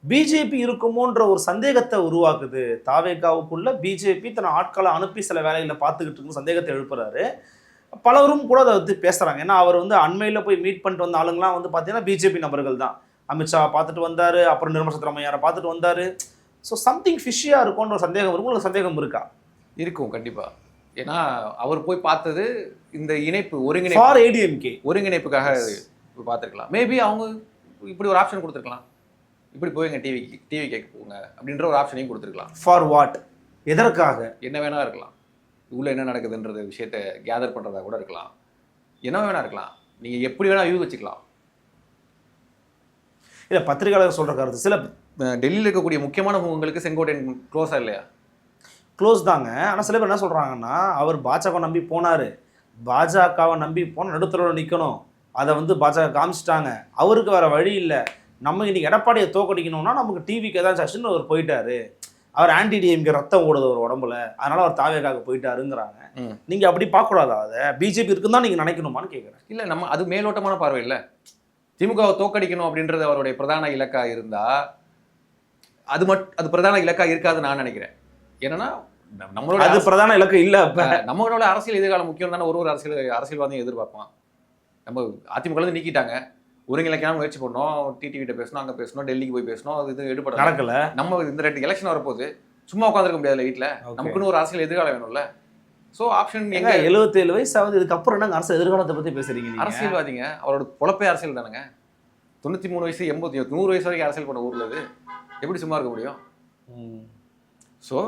பிஜேபி இருக்குமோன்ற ஒரு சந்தேகத்தை உருவாக்குது. தாவேகாவுக்குள்ள பிஜேபி தன் ஆட்களை அனுப்பி சில வேலைகளை பார்த்துக்கிட்டு இருக்கும் சந்தேகத்தை எழுப்புறாரு. பலரும் கூட அதை வந்து பேசுகிறாங்க. ஏன்னா அவர் வந்து அண்மையில் போய் மீட் பண்ணிட்டு வந்த ஆளுங்களாம் வந்து பார்த்தீங்கன்னா பிஜேபி நபர்கள் தான். அமித்ஷா பார்த்துட்டு வந்தார், அப்புறம் நிர்மலா சீதாராமன் பார்த்துட்டு வந்தார். ஸோ சம்திங் ஃபிஷ்ஷியாக இருக்கும்ன்ற சந்தேகம் இருக்கும். உங்களுக்கு சந்தேகம் இருக்கா? இருக்கும் கண்டிப்பாக. ஏன்னா அவர் போய் பார்த்தது இந்த இணைப்பு ஒருங்கிணைப்புக்காக பார்த்துருக்கலாம். மேபி அவங்க இப்படி ஒரு ஆப்ஷன் கொடுத்துருக்கலாம், இப்படி போய்ங்க டிவி கேட்க போங்க அப்படின்ற ஒரு ஆப்ஷனையும் கொடுத்துருக்கலாம். For what? எதற்காக? என்ன வேணா இருக்கலாம். உள்ள என்ன நடக்குதுன்றது விஷயத்தை கேதர் பண்ணுறதா கூட இருக்கலாம், என்ன வேணா இருக்கலாம். நீங்கள் எப்படி வேணா யூகிச்சுக்கலாம். இல்லை, பத்திரிகையாளர் சொல்கிற கருத்து சில டெல்லியில் இருக்கக்கூடிய முக்கியமான முகங்களுக்கு செங்கோட்டையன் க்ளோஸாக இல்லையா? க்ளோஸ் தாங்க. ஆனால் சில பேர் என்ன சொல்கிறாங்கன்னா, அவர் பாஜக நம்பி போனார், பாஜகவை நம்பி போனால் நடுத்தரோடு நிற்கணும், அதை வந்து பாஜக காமிச்சிட்டாங்க, அவருக்கு வேறு வழி இல்லை, நம்ம இன்னைக்கு எடப்பாடியை தோக்கடிக்கணும்னா நமக்கு டிவிக்கு ஏதாச்சும் ஆச்சுன்னு அவர் போயிட்டாரு, அவர் ஆன்டி டிஎம்கே ரத்தம் ஓடுது ஒரு உடம்புல, அதனால அவர் தாவேக்காக போயிட்டாருங்கிறாங்க. நீங்கள் அப்படி பார்க்கக்கூடாதா? அதை பிஜேபி இருக்குன்னு தான் நீங்கள் நினைக்கணுமான்னு கேட்குறேன். இல்லை, நம்ம அது மேலோட்டமான பார்வை இல்லை. திமுகவை தோக்கடிக்கணும் அப்படின்றது அவருடைய பிரதான இலக்காக இருந்தால் அது பிரதான இலக்காக இருக்காதுன்னு நான் நினைக்கிறேன். என்னன்னா நம்மளோட அது பிரதான இலக்கு இல்லை. நம்மளோட அரசியல் எதிர்காலம் முக்கியம் தானே. ஒரு அரசியல்வாதியும் எதிர்பார்ப்பான். நம்ம அதிமுக நீக்கிட்டாங்க, ஒருங்கிணைக்காம முயற்சி பண்ணோம், டிடிவிட்ட பேசணும், அங்கே பேசணும், டெல்லிக்கு போய் பேசணும், இது எடுப்பட நடக்கல. நம்ம இந்த 2 எலெக்ஷன் வரப்போகுது, சும்மா உட்காந்துருக்க முடியாதுல்ல வீட்டில், நமக்குன்னு ஒரு அரசியல் எதிர்காலம் வேணும்ல. ஸோ ஆப்ஷன் எங்க? 77 வயசு ஆகுது, இதுக்கப்புறம் என்ன அரசு எதிர்காலத்தை பற்றி பேசுறீங்க? அரசியல்வாதிங்க, அவரோட பொழப்பே அரசியல் தானுங்க. 93 வயசு 80 100 வயசு வரைக்கும் அரசியல் பண்ண ஊரில் இது எப்படி சும்மா இருக்க முடியும்? ஸோ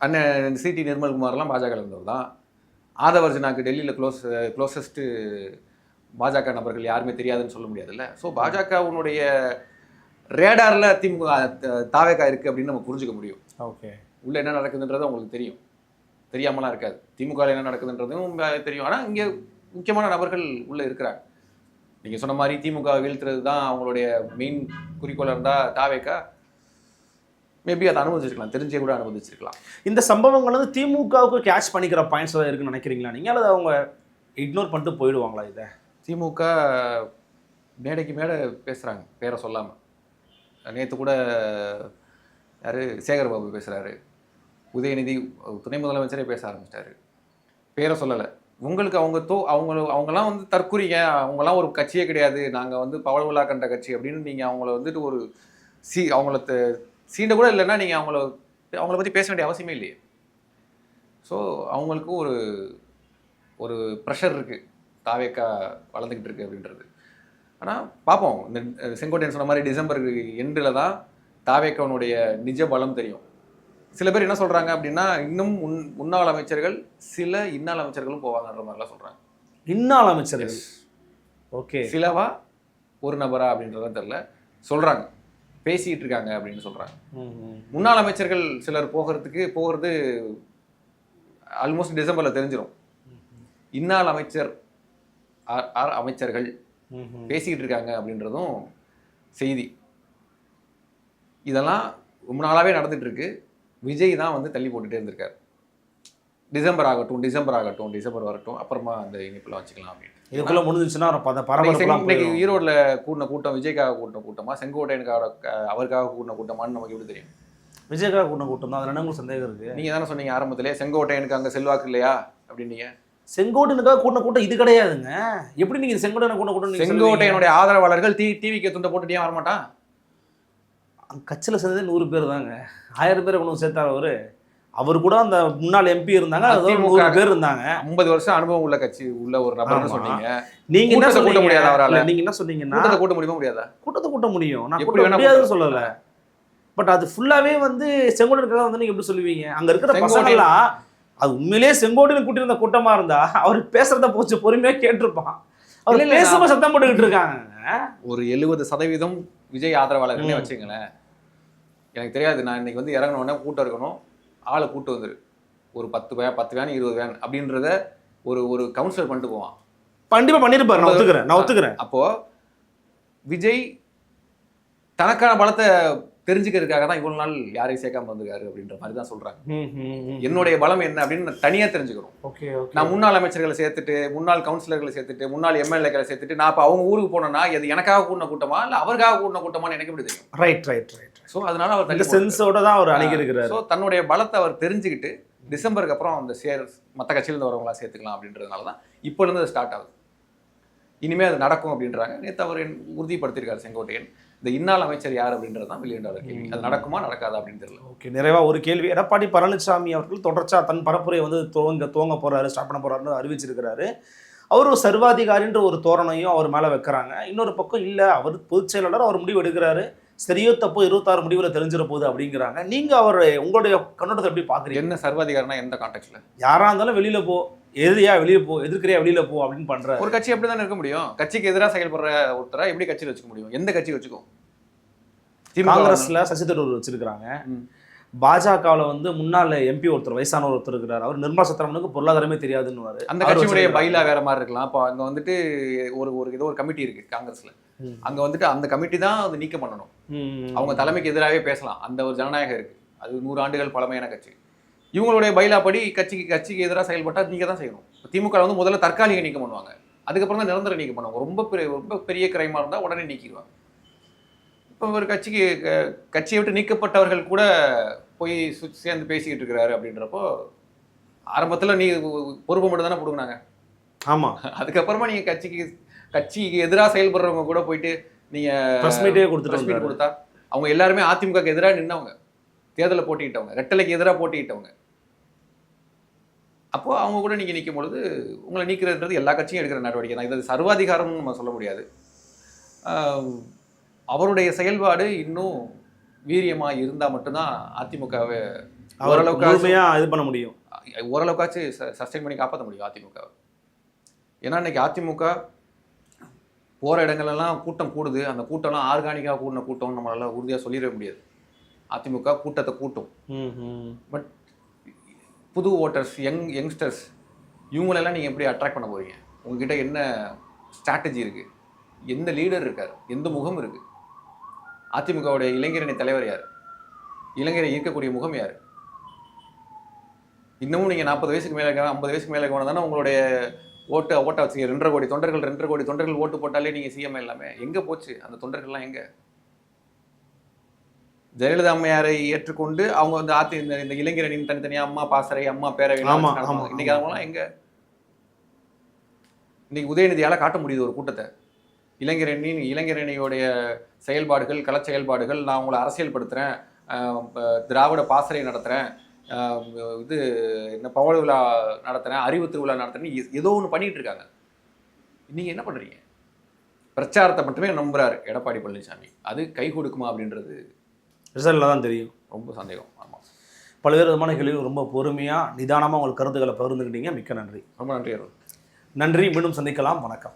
அண்ணன் சிடி நிர்மல்குமார்லாம் பாஜக இருந்தவர் தான். ஆதவர்ஜனாக்கு டெல்லியில் க்ளோசஸ்ட்டு பாஜக நபர்கள் யாருமே தெரியாதுன்னு சொல்ல முடியாதுல்ல. ஸோ பாஜகவுடைய ரேடாரில் திமுக தாவேக்கா இருக்குது அப்படின்னு நம்ம புரிஞ்சுக்க முடியும். ஓகே, உள்ளே என்ன நடக்குதுன்றது அவங்களுக்கு தெரியும், தெரியாமலாம் இருக்காது. திமுகவில் என்ன நடக்குதுன்றதும் தெரியும். ஆனால் இங்கே முக்கியமான நபர்கள் உள்ளே இருக்கிறாங்க. நீங்கள் சொன்ன மாதிரி திமுக வீழ்த்துறது தான் அவங்களுடைய மெயின் குறிக்கோளாக இருந்தால் தாவேக்கா மேபி அதை அனுமதிச்சிருக்கலாம், தெரிஞ்சே கூட அனுமதிச்சிருக்கலாம். இந்த சம்பவங்கள் வந்து திமுகவுக்கு கேட்ச் பண்ணிக்கிற பாயிண்ட்ஸ் தான் இருக்குன்னு நினைக்கிறீங்களா நீங்கள்? அல்லது அவங்க இக்னோர் பண்ணிட்டு போயிடுவாங்களா? இதை திமுக மேடைக்கு மேடை பேசுகிறாங்க, பேரை சொல்லாமல். நேற்று கூட யார் சேகர்பாபு பேசுகிறாரு, உதயநிதி துணை முதலமைச்சரே பேச ஆரம்பிச்சிட்டாரு, பேரை சொல்லலை. உங்களுக்கு அவங்கெல்லாம் வந்து தற்குறிங்க, அவங்களாம் ஒரு கட்சியே கிடையாது, நாங்கள் வந்து பவளவிழா கண்ட கட்சி அப்படின்னு நீங்கள் அவங்கள வந்துட்டு ஒரு அவங்கள சீண்ட கூட இல்லைன்னா நீங்கள் அவங்கள பற்றி பேச வேண்டிய அவசியமே இல்லையே. ஸோ அவங்களுக்கு ஒரு ப்ரெஷர் இருக்குது, தாவேக்கா வளர்ந்துக்கிட்டு இருக்கு அப்படின்றது. ஆனால் பார்ப்போம், இந்த செங்கோட்டையன் சொன்ன மாதிரி டிசம்பர் எண்டில் தான் தாவேக்காவுடைய நிஜ பலம் தெரியும். சில பேர் என்ன சொல்கிறாங்க அப்படின்னா, இன்னும் முன்னாள் அமைச்சர்கள் சில இன்னாள் அமைச்சர்களும் போவாங்கன்ற மாதிரிலாம் சொல்கிறாங்க. இன்னாள் அமைச்சர்கள்? ஓகே, சிலவா ஒரு நபரா அப்படின்றதான் தெரியல, சொல்கிறாங்க. பேசிக்கிட்டு இருக்காங்க அப்படின்னு சொல்றாங்க. முன்னாள் அமைச்சர்கள் சிலர் போகிறது ஆல்மோஸ்ட் டிசம்பர்ல தெரிஞ்சிடும். இன்னாள் அமைச்சர்கள் பேசிக்கிட்டு இருக்காங்க அப்படின்றதும் செய்தி. இதெல்லாம் ரொம்ப நாளாவே நடந்துட்டு இருக்கு. விஜய் தான் வந்து தள்ளி போட்டுட்டே இருந்திருக்காரு. டிசம்பர் வரட்டும், அப்புறமா அந்த இனிப்புல வச்சுக்கலாம் அப்படின்னு. இதுக்குள்ள முடிஞ்சிச்சுன்னா பரபரப்பு. இன்னைக்கு ஈரோடுல கூட்டின கூட்டம் விஜய்க்காக கூட்டின கூட்டமா, செங்கோட்டையனுக்காக அவருக்காக கூட்டின கூட்டமான்னு நமக்கு எப்படி தெரியும்? விஜய்க்காக கூட்டின கூட்டம் தான். அதுல என்ன சந்தேகம் இருக்கு? நீங்க தானே சொன்னீங்க ஆரம்பத்திலே செங்கோட்டையனுக்கு அங்க செல்வாக்கு இல்லையா அப்படின்னீங்க. செங்கோட்டையனுக்காக கூட்டின கூட்டம் இது கிடையாதுங்க. எப்படி நீங்க செங்கோட்டையனை கூட்டின கூட்டம்? செங்கோட்டையனுடைய ஆதரவாளர்கள் டிவிக்கு துண்டை போட்டுட்டே வரமாட்டான். கட்சியில் சேர்ந்தது 100 பேர் தாங்க. 1000 பேரை கொண்டு சேர்த்தார் அவர் கூட அந்த முன்னாள் எம்பி இருந்தாங்க, 100 பேர் இருந்தாங்க. 50 வருஷம் அனுபவம் உள்ள கட்சி உள்ள ஒரு நபர்னு சொன்னீங்க. நீங்க என்ன சொல்ல முடியாது அவரால? நீங்க என்ன சொன்னீங்கன்னா கூட்டத்தை கூட்ட முடியுமா முடியாதா? கூட்டத்தை கூட்ட முடியும். நான் கூட்ட முடியாதுன்னு சொல்லல. பட் அது ஃபுல்லாவே வந்து செங்கோட்டையனுக்காக வந்து நீங்க எப்படி சொல்லுவீங்க? அங்க இருக்கிற பசங்களாம் அது உண்மையிலேயே செங்கோட்டையன் கூட்டியிருந்த கூட்டமா இருந்தா அவர் பேசுறத போச்சு பொறுமையா கேட்டிருப்பான். அவர் பேசாம சத்தம் போட்டுக்கிட்டு இருக்காங்க. ஒரு 70% விஜய் ஆதரவாளர்களே வச்சுங்களேன். எனக்கு தெரியாது, நான் இன்னைக்கு வந்து இறங்கணும்னா கூட்டம் இருக்கணும், ஆளை கூட்டு வந்துரு, ஒரு 10 வேன் 20 வேன் அப்படின்றத ஒரு கவுன்சிலர் பண்ணிட்டு போவான். கண்டிப்பா பண்ணிருப்பாரு. நான் ஒத்துக்கிறேன். அப்போ விஜய் தனக்கான பலத்தை தெரிஞ்சுக்கிறதுக்காக தான் இவ்வளவு நாள் யாரையும் சேர்க்காம வந்திருக்காரு அப்படின்ற மாதிரி தான் சொல்றாங்க. என்னுடைய பலம் என்ன அப்படின்னு தனியா தெரிஞ்சுக்கணும். நான் முன்னாள் அமைச்சர்களை சேர்த்துட்டு, முன்னாள் கவுன்சிலர்களை சேர்த்துட்டு, முன்னாள் எம்எல்ஏக்களை சேர்த்துட்டு நான் இப்போ அவங்க ஊருக்கு போனேன்னா அது எனக்காக கூட்டின கூட்டமா இல்லை அவருக்காக கூட்டின கூட்டமான்னு எனக்கு எப்படி தெரியும்? ரைட். ஸோ அதனால அவர் இந்த சென்ஸோட தான் அவர் அணுகிருக்கிறார். ஸோ தன்னுடைய பலத்தை அவர் தெரிஞ்சுக்கிட்டு டிசம்பருக்கு அப்புறம் அந்த மற்ற கட்சியிலேருந்து வரவங்களா சேர்த்துக்கலாம் அப்படின்றதுனால தான் இப்போ இருந்து அது ஸ்டார்ட் ஆகுது. இனிமேல் அது நடக்கும் அப்படின்றாங்க. நேற்று அவர் உறுதிப்படுத்தியிருக்காரு செங்கோட்டையன். இந்த இன்னாள் அமைச்சர் யார் அப்படின்றது தான் வெளியிடாத கேள்வி. அது நடக்குமா நடக்காதா அப்படின்னு தெரியல. ஓகே, நிறைவா ஒரு கேள்வி. எடப்பாடி பழனிசாமி அவர்கள் தொடர்ச்சியா தன் பரப்புரையை வந்து துவங்க போறாரு, ஸ்டார்ட் பண்ண போறாருன்னு அறிவிச்சிருக்கிறாரு. அவர் ஒரு சர்வாதிகாரின்ற ஒரு தோரணையும் அவர் மேலே வைக்கிறாங்க. இன்னொரு பக்கம் இல்லை, அவர் பொதுச் செயலாளர், அவர் முடிவு எடுக்கிறாரு, சரியோ தப்போ 26 முடிவில் தெரிஞ்சிட போகுது அப்படிங்கிறாங்க. நீங்க அவர் உங்களுடைய கண்ணோட்டத்தை எப்படி பாக்குறீங்க? என்ன சர்வாதிகாரம்னா எந்த கான்டெக்ட்ல? யாரா இருந்தாலும் வெளியில போ, எதிரியா வெளியே போ, எதிர்க்கிறியா வெளியில போ அப்படின்னு பண்ற ஒரு கட்சி எப்படி தான் இருக்க முடியும்? கட்சிக்கு எதிராக செயல்படுற ஒருத்தரா எப்படி கட்சியில் வச்சுக்க முடியும்? எந்த கட்சி வச்சுக்கும்? காங்கிரஸ்ல சசி தரூர் வச்சிருக்கிறாங்க. பாஜகவில் வந்து முன்னாள் எம்பி ஒருத்தர், வயசான ஒருத்தர் இருக்கிறார். அவர் நிர்மலா சீதாராமனுக்கு பொருளாதாரமே தெரியாதுன்னு. அந்த கட்சியுடைய பைலா வேற மாதிரி இருக்கலாம். இப்போ அங்க வந்துட்டு ஏதோ ஒரு கமிட்டி இருக்கு காங்கிரஸ்ல. அங்க வந்துட்டு அந்த கமிட்டி தான் அது நீக்கம் பண்ணணும். அவங்க தலைமைக்கு எதிராகவே பேசலாம். அந்த ஒரு ஜனநாயகம் இருக்கு. அது 100 ஆண்டுகள் பழமையான கட்சி. இவங்களுடைய பைலா படி கட்சிக்கு எதிராக செயல்பட்டா நீங்க தான் செய்யணும். திமுக வந்து முதல்ல தற்காலிக நீக்கம் பண்ணுவாங்க, அதுக்கப்புறம் தான் நிரந்தர நீக்கம் பண்ணுவாங்க. ரொம்ப பெரிய கிரைமா இருந்தா உடனே நீக்கிடுவாங்க. இப்போ ஒரு கட்சியை விட்டு நீக்கப்பட்டவர்கள் கூட போய் சேர்ந்து பேசிக்கிட்டு இருக்கிறாரு அப்படின்றப்போ ஆரம்பத்தில் நீ பொறுப்பு மட்டும் தானே கொடுக்குனாங்க. ஆமாம், அதுக்கப்புறமா நீங்கள் கட்சிக்கு எதிராக செயல்படுறவங்க கூட போயிட்டு நீங்கள் ப்ரெஸ் மீட்டே கொடுத்தா அவங்க எல்லாருமே அதிமுகக்கு எதிராக நின்றவங்க, தேர்தலில் போட்டிக்கிட்டவங்க, ரெட்டலைக்கு எதிராக போட்டிக்கிட்டவங்க. அப்போ அவங்க கூட நீங்கள் நிற்கும் பொழுது உங்களை நீக்கிறதுன்றது எல்லா கட்சியும் எடுக்கிற நடவடிக்கை தான். இது சர்வாதிகாரம்னு நம்ம சொல்ல முடியாது. அவருடைய செயல்பாடு இன்னும் வீரியமா இருந்தா மட்டும்தான் அதிமுகவை ஓரளவுக்கு இது பண்ண முடியும், ஓரளவுக்காச்சும் சஸ்டைன் பண்ணி காப்பாற்ற முடியும் அதிமுகவை. ஏன்னா இன்னைக்கு அதிமுக போகிற இடங்கள்லாம் கூட்டம் கூடுது. அந்த கூட்டம்லாம் ஆர்கானிக்காக கூடின கூட்டம்னு நம்மளால உறுதியாக சொல்லிடவே முடியாது. அதிமுக கூட்டத்தை கூட்டும். பட் புது ஓட்டர்ஸ், யங்ஸ்டர்ஸ் இவங்களெல்லாம் நீங்கள் எப்படி அட்ராக்ட் பண்ண போறீங்க? உங்ககிட்ட என்ன ஸ்ட்ராட்டஜி இருக்குது? எந்த லீடர் இருக்கார்? எந்த முகம் இருக்குது? அதிமுகவுடைய இளைஞரணி தலைவர் யார்? இளைஞரை ஈர்க்கக்கூடிய முகம் யார்? இன்னமும் நீங்கள் 40 வயசுக்கு மேலே 50 வயசுக்கு மேலே போனால் தானே உங்களுடைய ஓட்டை வச்சுங்க. 2.5 கோடி தொண்டர்கள் ஓட்டு போட்டாலே நீங்கள் சிஎம் எல்லாமே. எங்கே போச்சு அந்த தொண்டர்கள்லாம்? எங்கே? ஜெயலலிதா அம்மையாரை ஏற்றுக்கொண்டு அவங்க வந்து இந்த இளைஞரணியின் தனித்தனியாக அம்மா பாசறை, அம்மா பேரவை, இன்னைக்கு அவங்களாம் எங்கே? இன்னைக்கு உதயநிதியால் காட்ட முடியுது ஒரு கூட்டத்தை. இளைஞரணியோடைய செயல்பாடுகள், கள செயல்பாடுகள், நான் உங்களை அரசியல்படுத்துகிறேன், திராவிட பாசறை நடத்துகிறேன், இது என்ன பவள விழா நடத்துகிறேன், அறிவு திருவிழா நடத்துகிறேன்னு ஏதோ ஒன்று பண்ணிகிட்டு இருக்காங்க. நீங்கள் என்ன பண்ணுறீங்க? பிரச்சாரத்தை மட்டுமே நம்புகிறார் எடப்பாடி பழனிசாமி. அது கை கொடுக்குமா அப்படின்றது ரிசல்ட்டில் தான் தெரியும். ரொம்ப சந்தேகம். ஆமாம், பல்வேறு விதமான கேள்வி ரொம்ப பொறுமையாக நிதானமாக உங்களுக்கு கருத்துக்களை பகிர்ந்துக்கிட்டீங்க. மிக்க நன்றி. ரொம்ப நன்றி அருள். நன்றி. மீண்டும் சந்திக்கலாம். வணக்கம்.